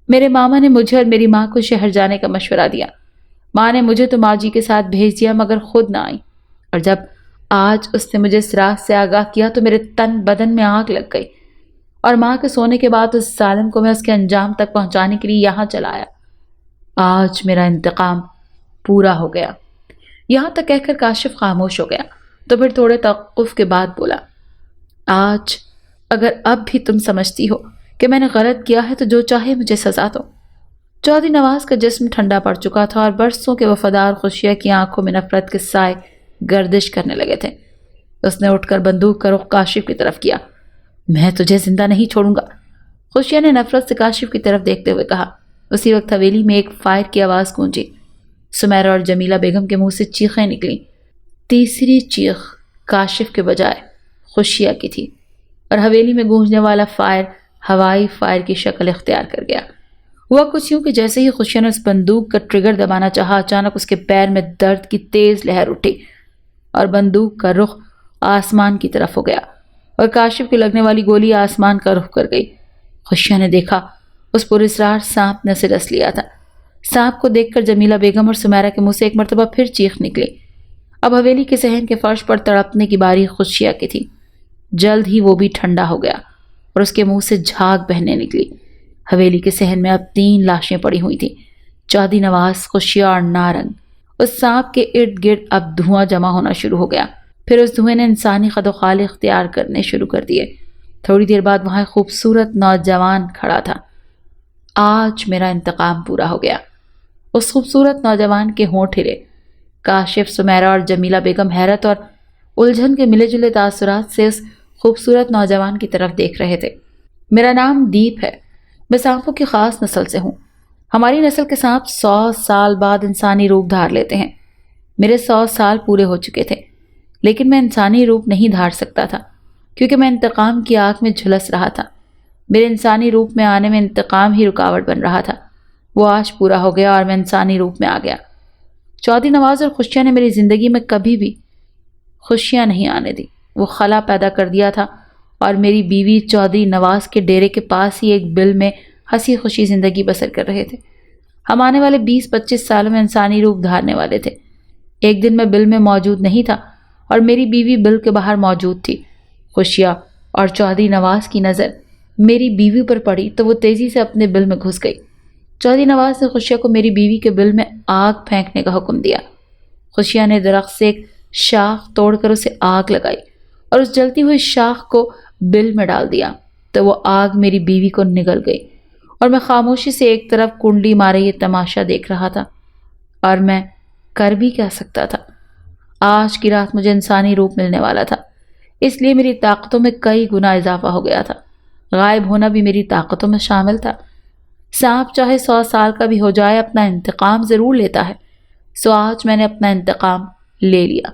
میرے ماما نے مجھے اور میری ماں کو شہر جانے کا مشورہ دیا. ماں نے مجھے تو ماں جی کے ساتھ بھیج دیا مگر خود نہ آئی اور جب آج اس نے مجھے اس رات سے آگاہ کیا تو میرے تن بدن میں آگ لگ گئی اور ماں کے سونے کے بعد اس ظالم کو میں اس کے انجام تک پہنچانے کے لیے یہاں چلا آیا. آج میرا انتقام پورا ہو گیا. یہاں تک کہہ کر کاشف خاموش ہو گیا تو پھر تھوڑے توقف کے بعد بولا. آج اگر اب بھی تم سمجھتی ہو کہ میں نے غلط کیا ہے تو جو چاہے مجھے سزا دو. چودھری نواز کا جسم ٹھنڈا پڑ چکا تھا اور برسوں کے وفادار خوشیہ کی آنکھوں میں نفرت کے سائے گردش کرنے لگے تھے. اس نے اٹھ کر بندوق کا رخ کاشف کی طرف کیا. میں تجھے زندہ نہیں چھوڑوں گا. خوشیہ نے نفرت سے کاشف کی طرف دیکھتے ہوئے کہا. اسی وقت حویلی میں ایک فائر کی آواز گونجی۔ سمیرہ اور جمیلہ بیگم کے منہ سے چیخیں نکلیں۔ تیسری چیخ کاشف کے بجائے خوشیہ کی تھی اور حویلی میں گونجنے والا فائر ہوائی فائر کی شکل اختیار کر گیا۔ ہوا کچھ یوں کہ جیسے ہی خوشیہ نے اس بندوق کا ٹریگر دبانا چاہا، اچانک اس کے پیر میں درد کی تیز لہر اٹھی اور بندوق کا رخ آسمان کی طرف ہو گیا اور کاشف کی لگنے والی گولی آسمان کا رخ کر گئی۔ خوشیہ نے دیکھا اس پراسرار سانپ نے اسے ڈس لیا تھا۔ سانپ کو دیکھ کر جمیلہ بیگم اور سمیرہ کے منہ سے ایک مرتبہ پھر چیخ نکلی۔ اب حویلی کے صحن کے فرش پر تڑپنے کی باری خوشیہ کی تھی۔ جلد ہی وہ بھی ٹھنڈا ہو گیا اور اس کے منہ سے جھاگ بہنے نکلی۔ حویلی کے صحن میں اب 3 لاشیں پڑی ہوئی تھیں، چودھری نواز، خوشیہ اور نارنگ۔ اس سانپ کے ارد گرد اب دھواں جمع ہونا شروع ہو گیا۔ پھر اس دھوئیں نے انسانی قد و خال اختیار کرنے شروع کر دیے۔ تھوڑی دیر بعد وہاں ایک خوبصورت نوجوان کھڑا تھا۔ آج میرا انتقام پورا ہو گیا۔ اس خوبصورت نوجوان کے ہونٹ ہلے۔ کاشف، سمیرہ اور جمیلہ بیگم حیرت اور الجھن کے ملے جلے تاثرات سے اس خوبصورت نوجوان کی طرف دیکھ رہے تھے۔ میرا نام دیپ ہے، میں سانپوں کی خاص نسل سے ہوں۔ ہماری نسل کے سانپ 100 سال بعد انسانی روپ دھار لیتے ہیں۔ میرے 100 سال پورے ہو چکے تھے، لیکن میں انسانی روپ نہیں دھار سکتا تھا کیونکہ میں انتقام کی آگ میں جھلس رہا تھا۔ میرے انسانی روپ میں آنے میں انتقام ہی رکاوٹ بن رہا تھا۔ وہ آج پورا ہو گیا اور میں انسانی روپ میں آ گیا۔ چودھری نواز اور خوشیہ نے میری زندگی میں کبھی بھی خوشیاں نہیں آنے دی۔ وہ خلا پیدا کر دیا تھا اور میری بیوی چودھری نواز کے ڈیرے کے پاس ہی ایک بل میں ہنسی خوشی زندگی بسر کر رہے تھے۔ ہم آنے والے 20-25 سالوں میں انسانی روپ دھارنے والے تھے۔ ایک دن میں بل میں موجود نہیں تھا اور میری بیوی بل کے باہر موجود تھی۔ خوشیہ اور چودھری نواز کی نظر میری بیوی پر پڑی تو وہ تیزی سے اپنے بل میں گھس گئی۔ چودھری نواز نے خوشیہ کو میری بیوی کے بل میں آگ پھینکنے کا حکم دیا۔ خوشیہ نے درخت سے ایک شاخ توڑ کر اسے آگ لگائی اور اس جلتی ہوئی شاخ کو بل میں ڈال دیا تو وہ آگ میری بیوی کو نگل گئی اور میں خاموشی سے ایک طرف کنڈی مارے یہ تماشا دیکھ رہا تھا۔ اور میں کر بھی کیا سکتا تھا؟ آج کی رات مجھے انسانی روپ ملنے والا تھا، اس لیے میری طاقتوں میں کئی گنا اضافہ ہو گیا تھا۔ غائب ہونا بھی میری طاقتوں میں شامل تھا۔ سانپ چاہے 100 سال کا بھی ہو جائے اپنا انتقام ضرور لیتا ہے، سو آج میں نے اپنا انتقام لے لیا۔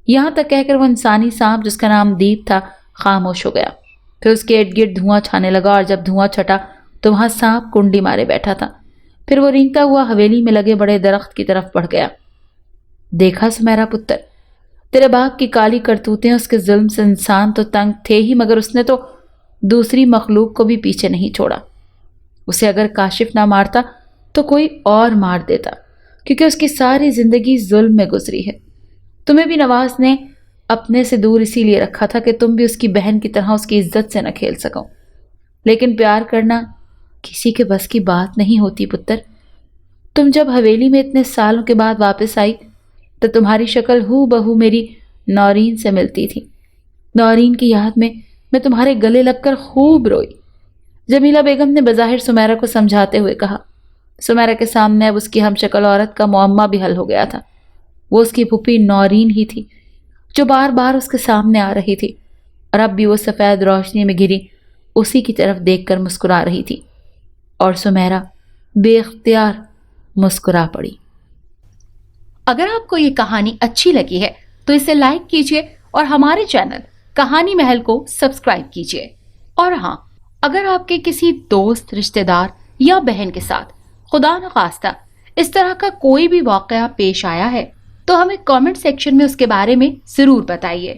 یہاں تک کہہ کر وہ انسانی سانپ جس کا نام دیپ تھا خاموش ہو گیا۔ پھر اس کے ارد گرد دھواں چھانے لگا اور جب دھواں چھٹا تو وہاں سانپ کنڈی مارے بیٹھا تھا۔ پھر وہ رینگتا ہوا حویلی میں لگے بڑے درخت کی طرف بڑھ گیا۔ دیکھا سمیرا پتر، تیرے باغ کی کالی کرتوتیں، اس کے ظلم سے انسان تو تنگ تھے ہی مگر اس نے تو دوسری مخلوق کو بھی پیچھے نہیں چھوڑا۔ اسے اگر کاشف نہ مارتا تو کوئی اور مار دیتا کیونکہ اس کی ساری زندگی ظلم میں گزری ہے۔ تمہیں بھی نواز نے اپنے سے دور اسی لیے رکھا تھا کہ تم بھی اس کی بہن کی طرح اس کی عزت سے نہ کھیل سکو، لیکن پیار کرنا کسی کے بس کی بات نہیں ہوتی پتر۔ تم جب حویلی میں اتنے سالوں کے بعد واپس آئی تو تمہاری شکل ہو بہو میری نورین سے ملتی تھی۔ نورین کی یاد میں تمہارے گلے لگ کر خوب روئی۔ جمیلہ بیگم نے بظاہر سمیرہ کو سمجھاتے ہوئے کہا۔ سمیرہ کے سامنے اب اس کی ہم شکل عورت کا معمہ بھی حل ہو گیا تھا۔ وہ اس کی پھوپھی نورین ہی تھی جو بار بار اس کے سامنے آ رہی تھی اور اب بھی وہ سفید روشنی میں گری اسی کی طرف دیکھ کر مسکرا رہی تھی اور سمیرہ بے اختیار مسکرا پڑی۔ اگر آپ کو یہ کہانی اچھی لگی ہے تو اسے لائک کیجیے اور ہمارے چینل کہانی محل کو سبسکرائب کیجیے۔ اور ہاں، اگر آپ کے کسی دوست، رشتہ دار یا بہن کے ساتھ خدا نخواستہ اس طرح کا کوئی بھی واقعہ پیش آیا ہے تو ہمیں کامنٹ سیکشن میں اس کے بارے میں ضرور بتائیے۔